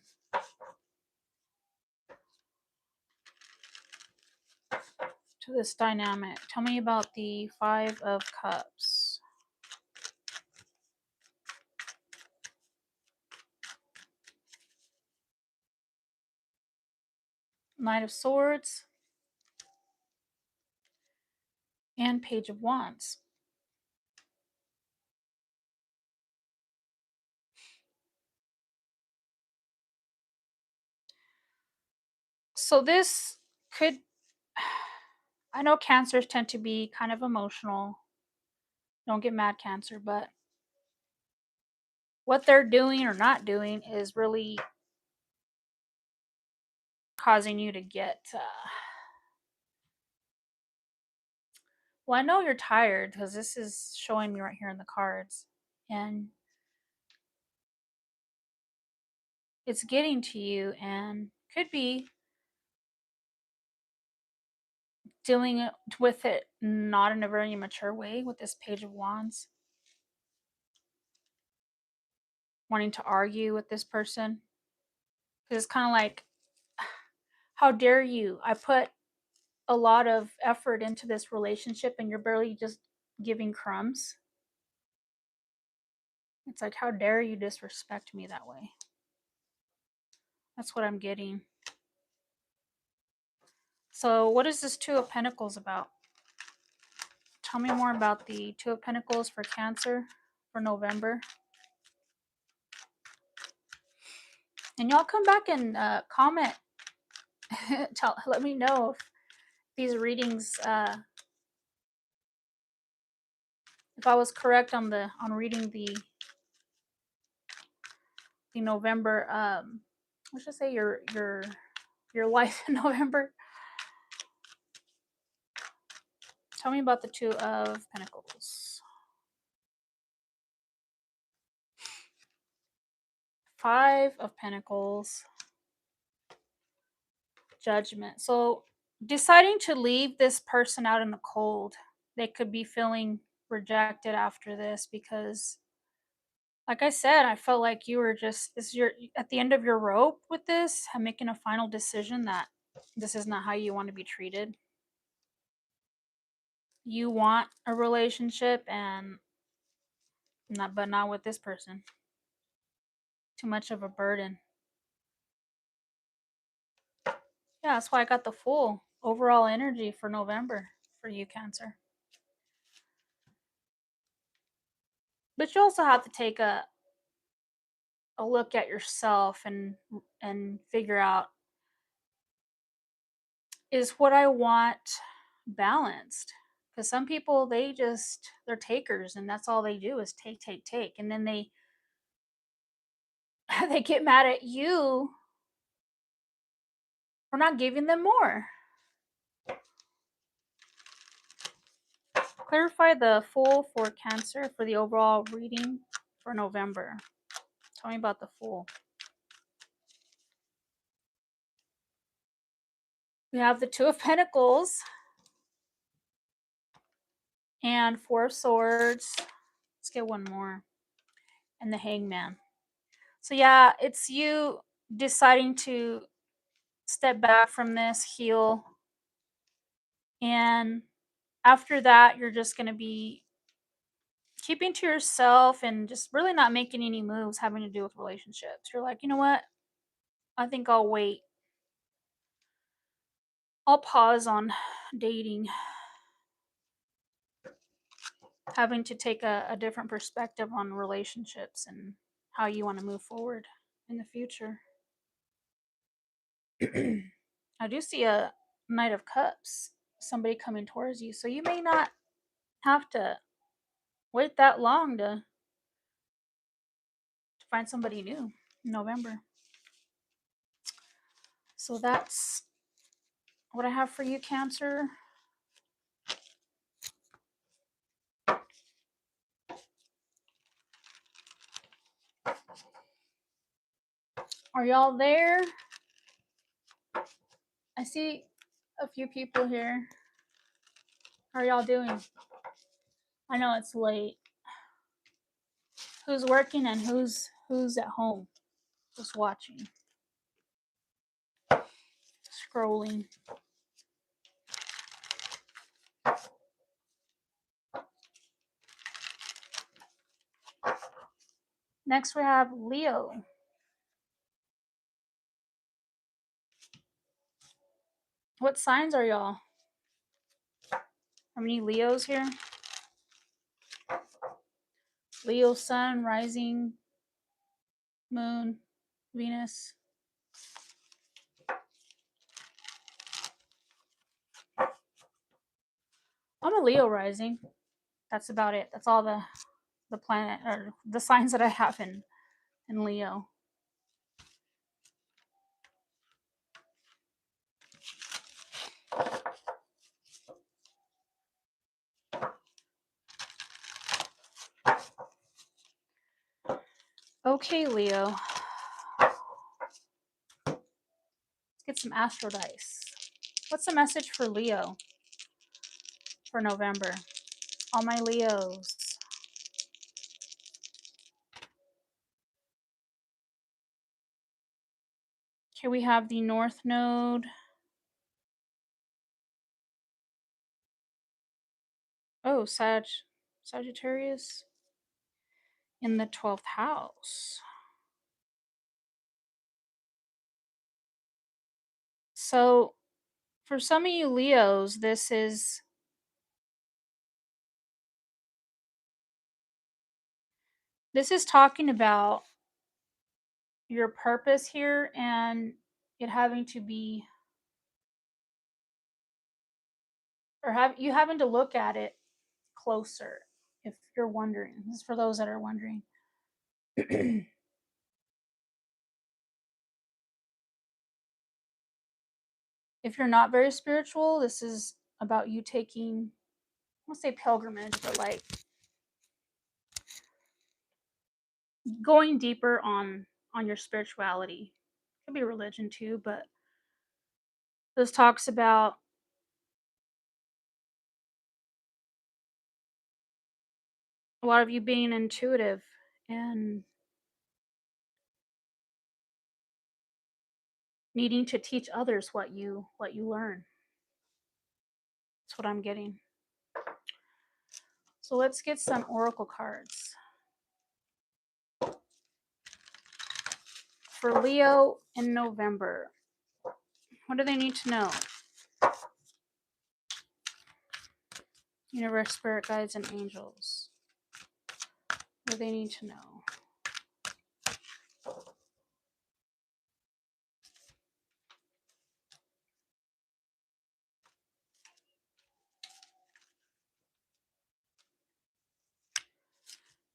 to this dynamic? Tell me about the Five of Cups. Knight of Swords and Page of Wands. So this could, I know Cancers tend to be kind of emotional. Don't get mad, Cancer, but what they're doing or not doing is really causing you to get well, I know you're tired because this is showing me right here in the cards, and it's getting to you, and could be dealing with it not in a very mature way with this Page of Wands, wanting to argue with this person, because it's kind of like, how dare you, I put a lot of effort into this relationship and you're barely just giving crumbs. It's like, how dare you disrespect me that way. That's what I'm getting. So what is this Two of Pentacles about? Tell me more about the Two of Pentacles for Cancer for November. And y'all come back and comment. Let me know if these readings, if I was correct on reading the November, let's just say your life in November. Tell me about the Two of Pentacles. Five of Pentacles. Judgment. So deciding to leave this person out in the cold. They could be feeling rejected after this because, like I said, I felt like you were just, you're at the end of your rope with this and making a final decision that this is not how you want to be treated. You want a relationship and not with this person. Too much of a burden. Yeah, that's why I got the Fool. Overall energy for November for you, Cancer. But you also have to take a look at yourself and figure out, is what I want balanced? Because some people, they're takers, and that's all they do is take, take, take, and then they they get mad at you for not giving them more. Clarify the Fool for Cancer for the overall reading for November. Tell me about the Fool. We have the Two of Pentacles and Four of Swords. Let's get one more. And the Hangman. So yeah, it's you deciding to step back from this, heal. And after that, you're just going to be keeping to yourself and just really not making any moves having to do with relationships. You're like, you know what? I think I'll wait. I'll pause on dating. Having to take a different perspective on relationships and how you want to move forward in the future. I do see a Knight of Cups, somebody coming towards you. So you may not have to wait that long to find somebody new in November. So that's what I have for you, Cancer. Are y'all there? I see a few people here. How are y'all doing? I know it's late. Who's working and who's at home just watching, scrolling? Next we have Leo. What signs are y'all? How many Leos here? Leo, Sun, Rising, Moon, Venus. I'm a Leo rising. That's about it. That's all the planet or the signs that I have in Leo. Okay, Leo. Let's get some astro dice. What's the message for Leo for November? All my Leos. Okay, we have the North Node. Oh, Sagittarius in the 12th house. So for some of you Leos, this is talking about your purpose here and it having to be, or having to look at it closer if you're wondering. This is for those that are wondering. If you're not very spiritual, this is about you taking, I won't say pilgrimage, but like going deeper on your spirituality. It could be religion too, but this talks about a lot of you being intuitive and needing to teach others what you learn. That's what I'm getting. So let's get some oracle cards for Leo in November. What do they need to know? Universe, spirit guides, and angels. What do they need to know?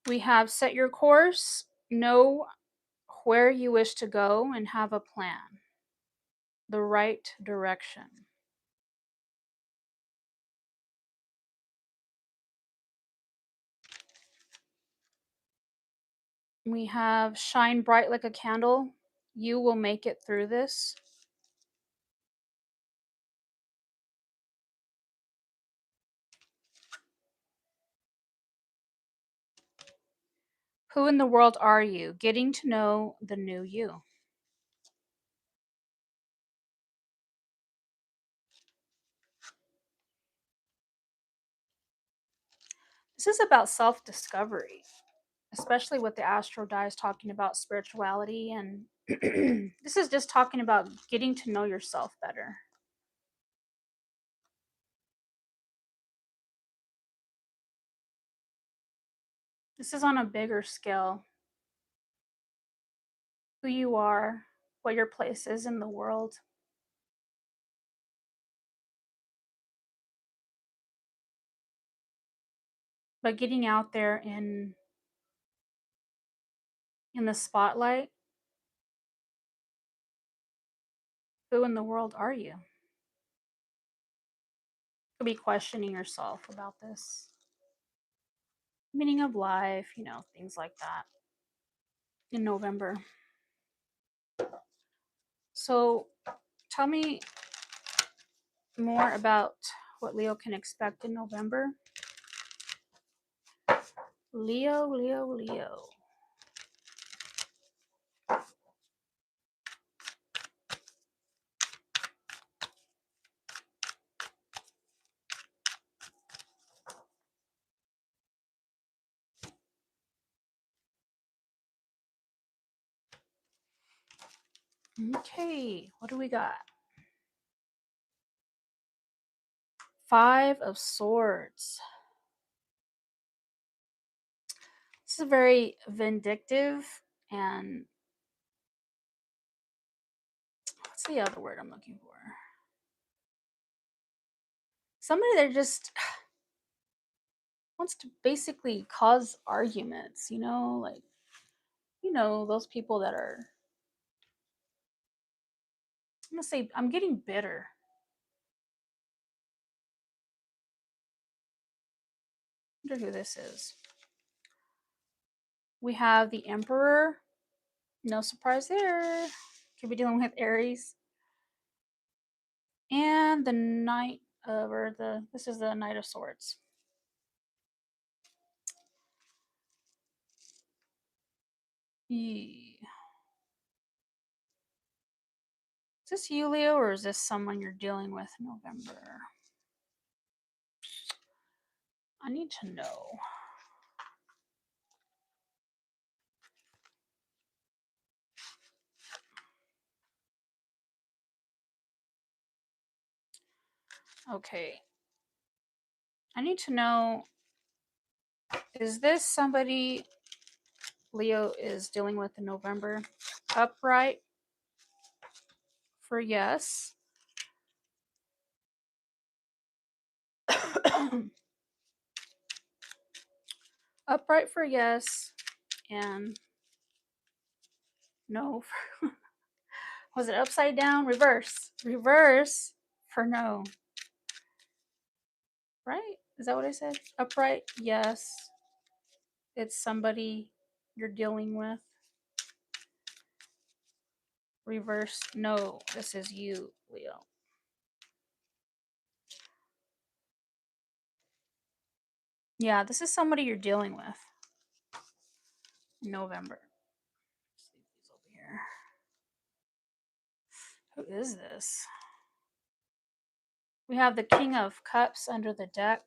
We have set your course, know where you wish to go, and have a plan. The right direction. We have shine bright like a candle. You will make it through this. Who in the world are you? Getting to know the new you. This is about self-discovery, especially with the astro dies talking about spirituality, and this is just talking about getting to know yourself better. This is on a bigger scale. Who you are, what your place is in the world. But getting out there in the spotlight. Who in the world are you? Could be questioning yourself about this. Meaning of life, things like that. In November. So tell me more about what Leo can expect in November. Leo, Leo, Leo. Okay, what do we got? Five of Swords. This is very vindictive, and what's the other word I'm looking for? Somebody that just wants to basically cause arguments, like, those people that are, I'm gonna say, I'm getting bitter. I wonder who this is. We have the Emperor. No surprise there. Could be dealing with Aries. And the Knight of, this is the Knight of Swords. Is this you, Leo, or is this someone you're dealing with in November? I need to know. Okay. I need to know, is this somebody Leo is dealing with in November? Upright for yes. Upright for yes, and no. Was it upside down? Reverse. Reverse for no. Right? Is that what I said? Upright, yes. It's somebody you're dealing with. Reverse, no. This is you, Leo. Yeah, this is somebody you're dealing with. November. Let's leave these over here. Who is this? We have the King of Cups under the deck.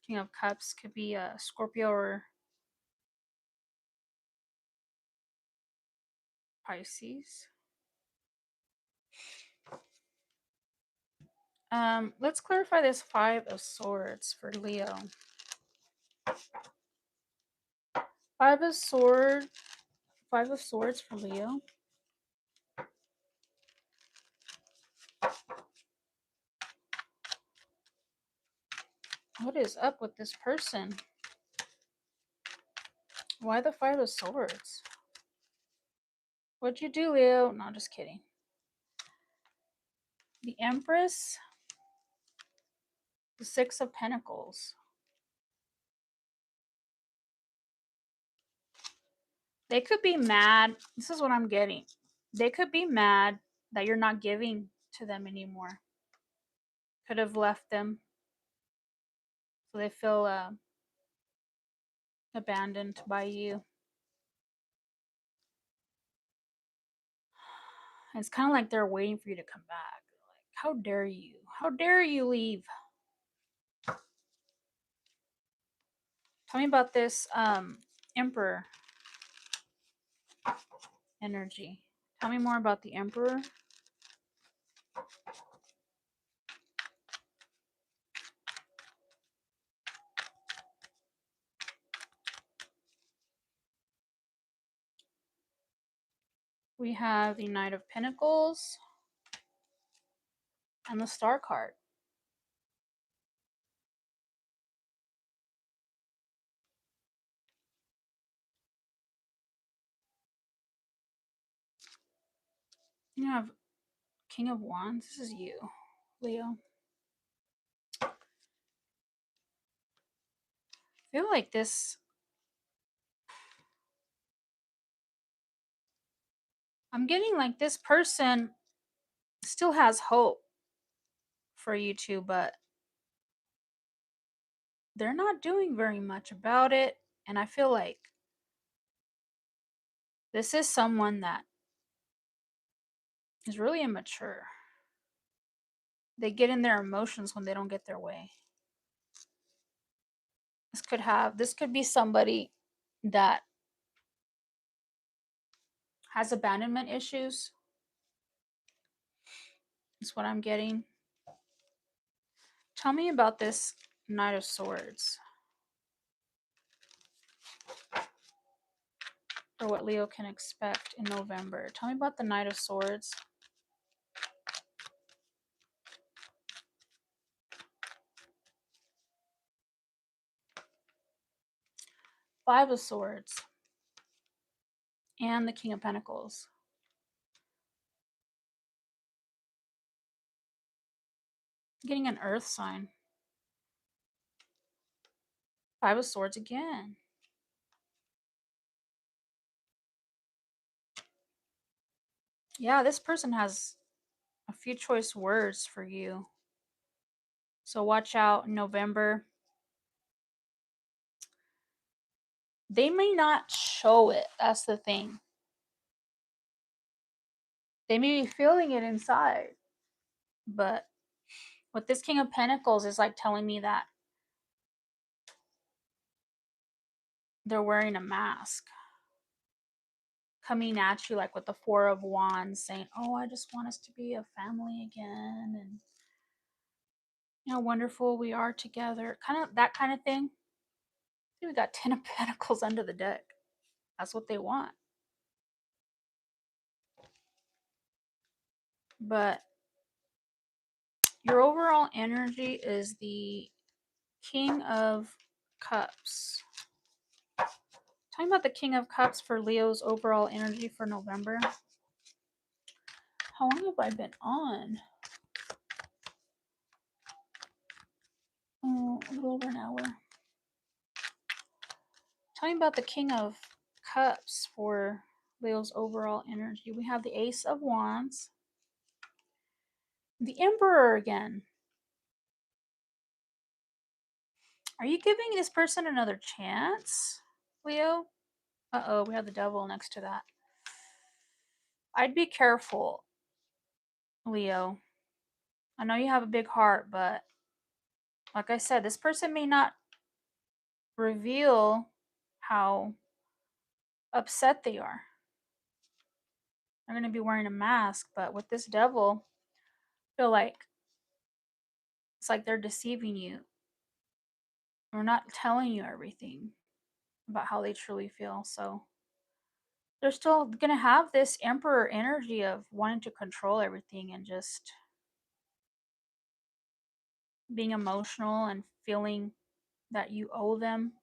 King of Cups could be a Scorpio or Pisces. Let's clarify this Five of Swords for Leo. Five of Swords for Leo. What is up with this person? Why the Five of Swords? What'd you do, Leo? No, just kidding. The Empress. The Six of Pentacles. They could be mad. This is what I'm getting. They could be mad that you're not giving to them anymore. Could have left them. So they feel abandoned by you. It's kind of like they're waiting for you to come back. Like, how dare you? How dare you leave? Tell me about this Emperor energy. Tell me more about the Emperor. We have the Knight of Pentacles and the Star card. You have King of Wands. This is you, Leo. I feel like this. I'm getting like this person still has hope for you two, but they're not doing very much about it. And I feel like this is someone that is really immature. They get in their emotions when they don't get their way. This could be somebody that has abandonment issues. That's what I'm getting. Tell me about this Knight of Swords. Or what Leo can expect in November. Tell me about the Knight of Swords. Five of Swords. And the King of Pentacles. I'm getting an Earth sign. Five of Swords again. Yeah, this person has a few choice words for you. So watch out in November. They may not show it. That's the thing. They may be feeling it inside. But with this King of Pentacles is like telling me that they're wearing a mask. Coming at you like with the Four of Wands saying, oh, I just want us to be a family again. And you know, wonderful we are together. Kind of that kind of thing. See, we got 10 of Pentacles under the deck. That's what they want. But your overall energy is the King of Cups. Talking about the King of Cups for Leo's overall energy for November. How long have I been on? Oh, a little over an hour. Talking about the King of Cups for Leo's overall energy. We have the Ace of Wands. The Emperor again. Are you giving this person another chance, Leo? Uh-oh, we have the Devil next to that. I'd be careful, Leo. I know you have a big heart, but like I said, this person may not reveal how upset they are. They're going to be wearing a mask, but with this Devil, I feel like it's like they're deceiving you. They're not telling you everything about how they truly feel. So they're still going to have this Emperor energy of wanting to control everything and just being emotional and feeling that you owe them.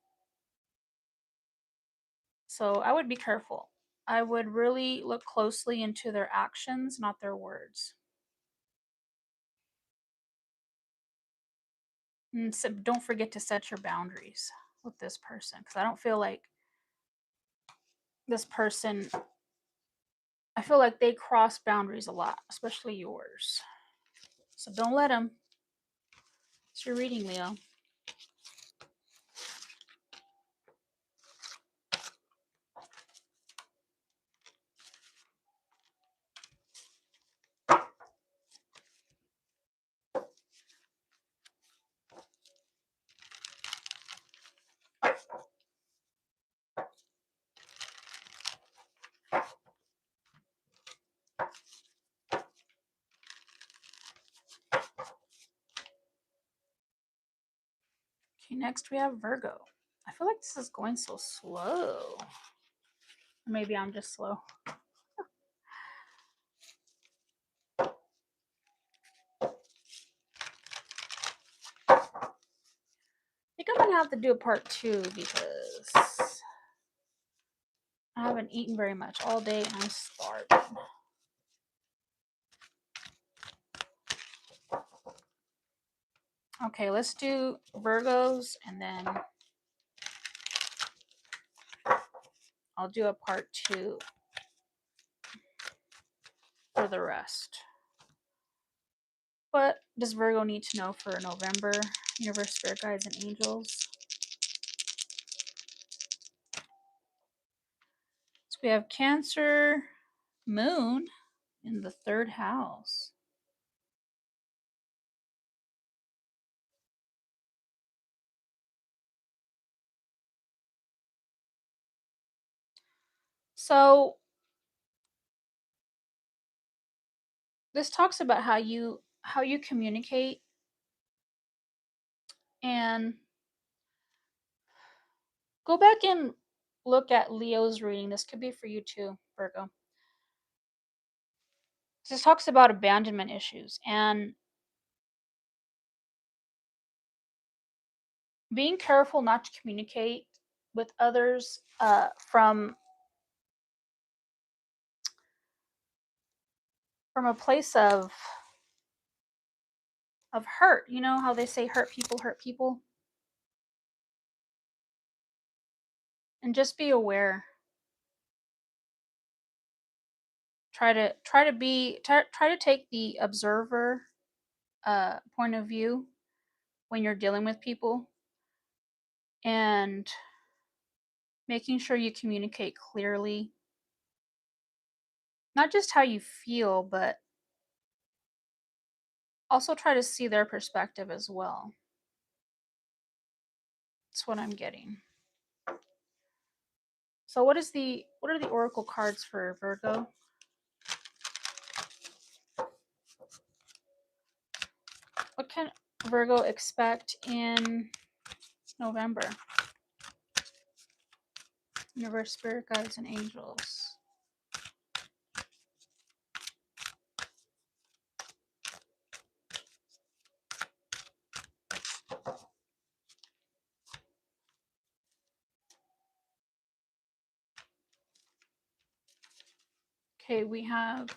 So I would be careful. I would really look closely into their actions, not their words. And so don't forget to set your boundaries with this person, because I don't feel like this person, I feel like they cross boundaries a lot, especially yours. So don't let them. It's your reading, Leo. Okay, next we have Virgo. I feel like this is going so slow. Maybe I'm just slow. I think I'm going to have to do a part 2 because I haven't eaten very much all day and I'm starving. Okay, let's do Virgos and then I'll do a part 2 for the rest. What does Virgo need to know for November? Universe, Spirit Guides, and Angels. So we have Cancer, Moon in the 3rd house. So this talks about how you communicate, and go back and look at Leo's reading. This could be for you too, Virgo. This talks about abandonment issues and being careful not to communicate with others from a place of hurt. You know how they say hurt people, and just be aware. Try to take the observer point of view when you're dealing with people, and making sure you communicate clearly, not just how you feel, but also try to see their perspective as well. That's what I'm getting. So what are the oracle cards for Virgo? What can Virgo expect in November? Universe, Spirit Guides, and Angels. Okay, we have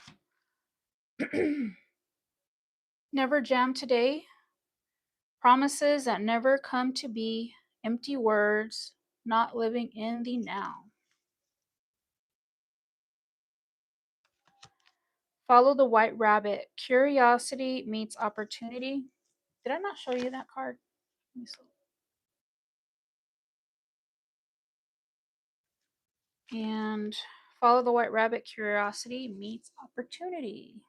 Never Jam Today. Promises that never come to be. Empty words. Not living in the now. Follow the White Rabbit. Curiosity meets opportunity. Did I not show you that card? And follow the White Rabbit. Curiosity meets opportunity.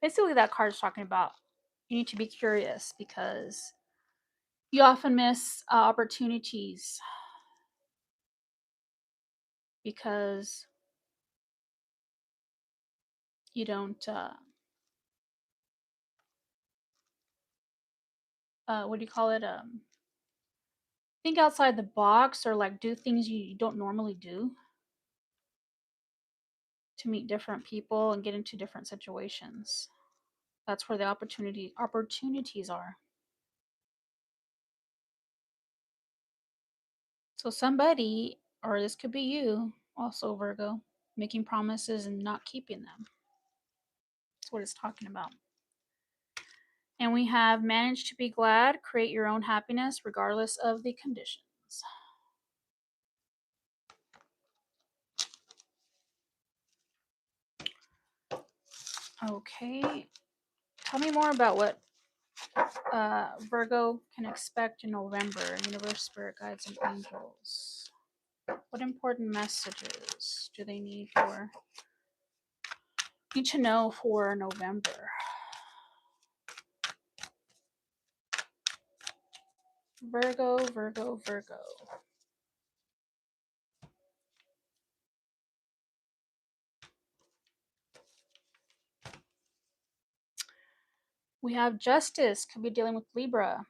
Basically, that card is talking about you need to be curious because you often miss opportunities because you don't what do you call it, think outside the box, or like do things you don't normally do to meet different people and get into different situations. That's where the opportunities are. So somebody, or this could be you, also Virgo, making promises and not keeping them. That's what it's talking about. And we have managed to be glad, create your own happiness regardless of the conditions. Okay, tell me more about what Virgo can expect in November. Universe, spirit guides, and angels. What important messages do they need to know for November? Virgo, Virgo, Virgo. We have justice, could be dealing with Libra.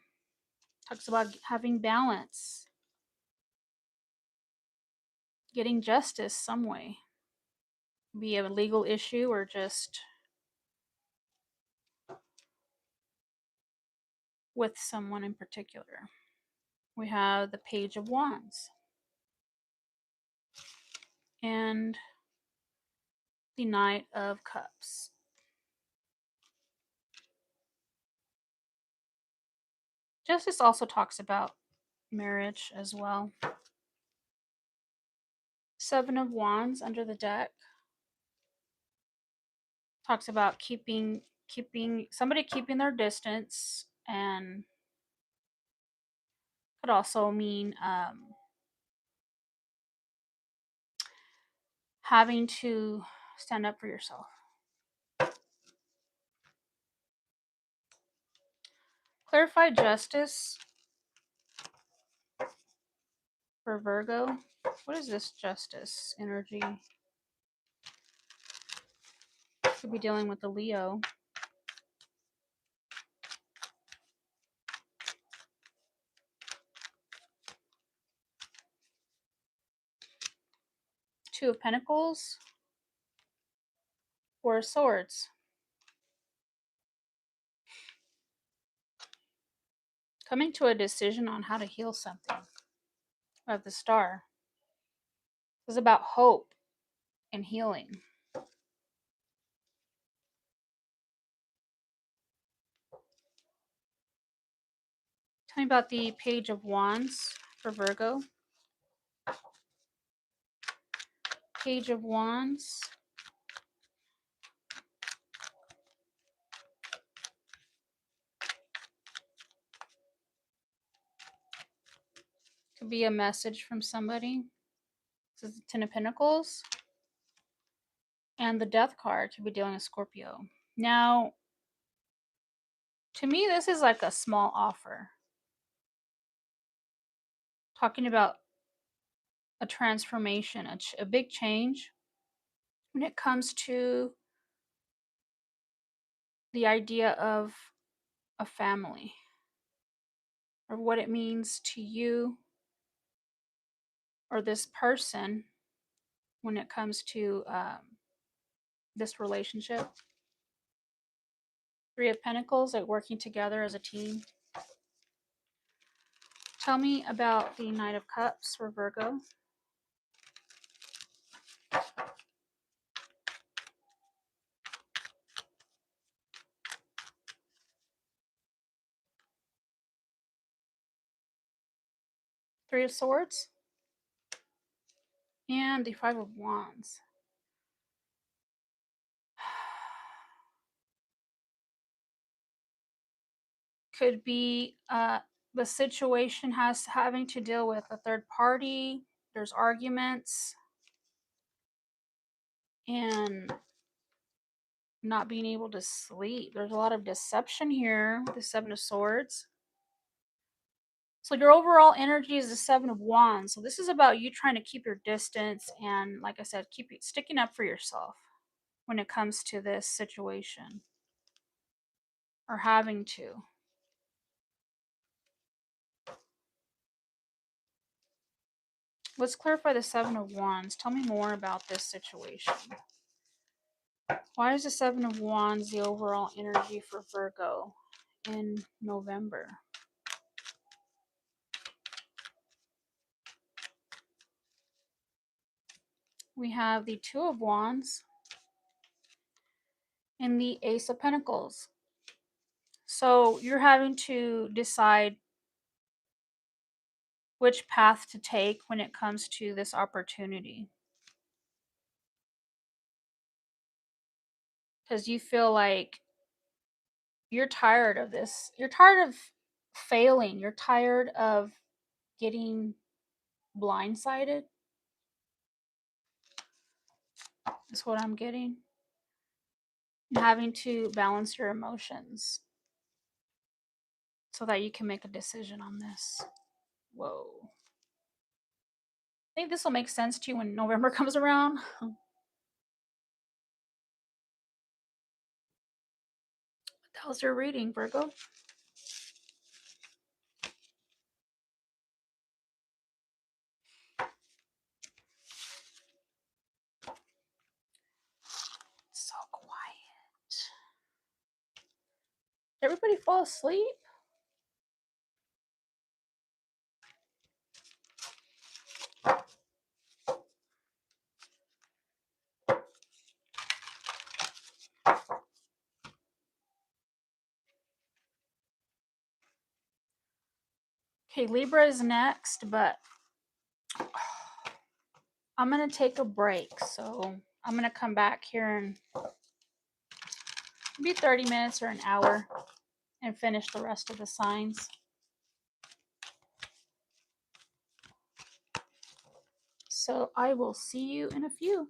Talks about having balance, getting justice some way. Be a legal issue or just with someone in particular. We have the Page of Wands and the Knight of Cups. Justice also talks about marriage as well. Seven of Wands under the deck talks about keeping somebody keeping their distance, and could also mean having to stand up for yourself. Clarify justice for Virgo. What is this justice energy? Could be dealing with the Leo. Two of Pentacles. Four of Swords. Coming to a decision on how to heal something. Of the Star. This is about hope and healing. Tell me about the Page of Wands for Virgo. Page of Wands. Could be a message from somebody. This is the Ten of Pentacles. And the Death card could be dealing with Scorpio. Now, to me, this is like a small offer. Talking about a transformation, a big change when it comes to the idea of a family, or what it means to you or this person when it comes to this relationship. Three of Pentacles, like working together as a team. Tell me about the Knight of Cups for Virgo. Three of Swords. And the Five of Wands. Could be the situation having to deal with a third party. There's arguments and not being able to sleep. There's a lot of deception here with the Seven of Swords. So your overall energy is the Seven of Wands. So this is about you trying to keep your distance and, like I said, keep sticking up for yourself when it comes to this situation, or having to. Let's clarify the Seven of Wands. Tell me more about this situation. Why is the Seven of Wands the overall energy for Virgo in November? we have the Two of Wands and the Ace of Pentacles. So you're having to decide which path to take when it comes to this opportunity. Because you feel like you're tired of this. You're tired of failing. You're tired of getting blindsided. That's what I'm getting. Having to balance your emotions so that you can make a decision on this. Whoa. I think this will make sense to you when November comes around. What the hell's your reading, Virgo? It's so quiet. Did everybody fall asleep? Okay, Libra is next, but I'm going to take a break. So I'm going to come back here in maybe 30 minutes or an hour and finish the rest of the signs. So I will see you in a few.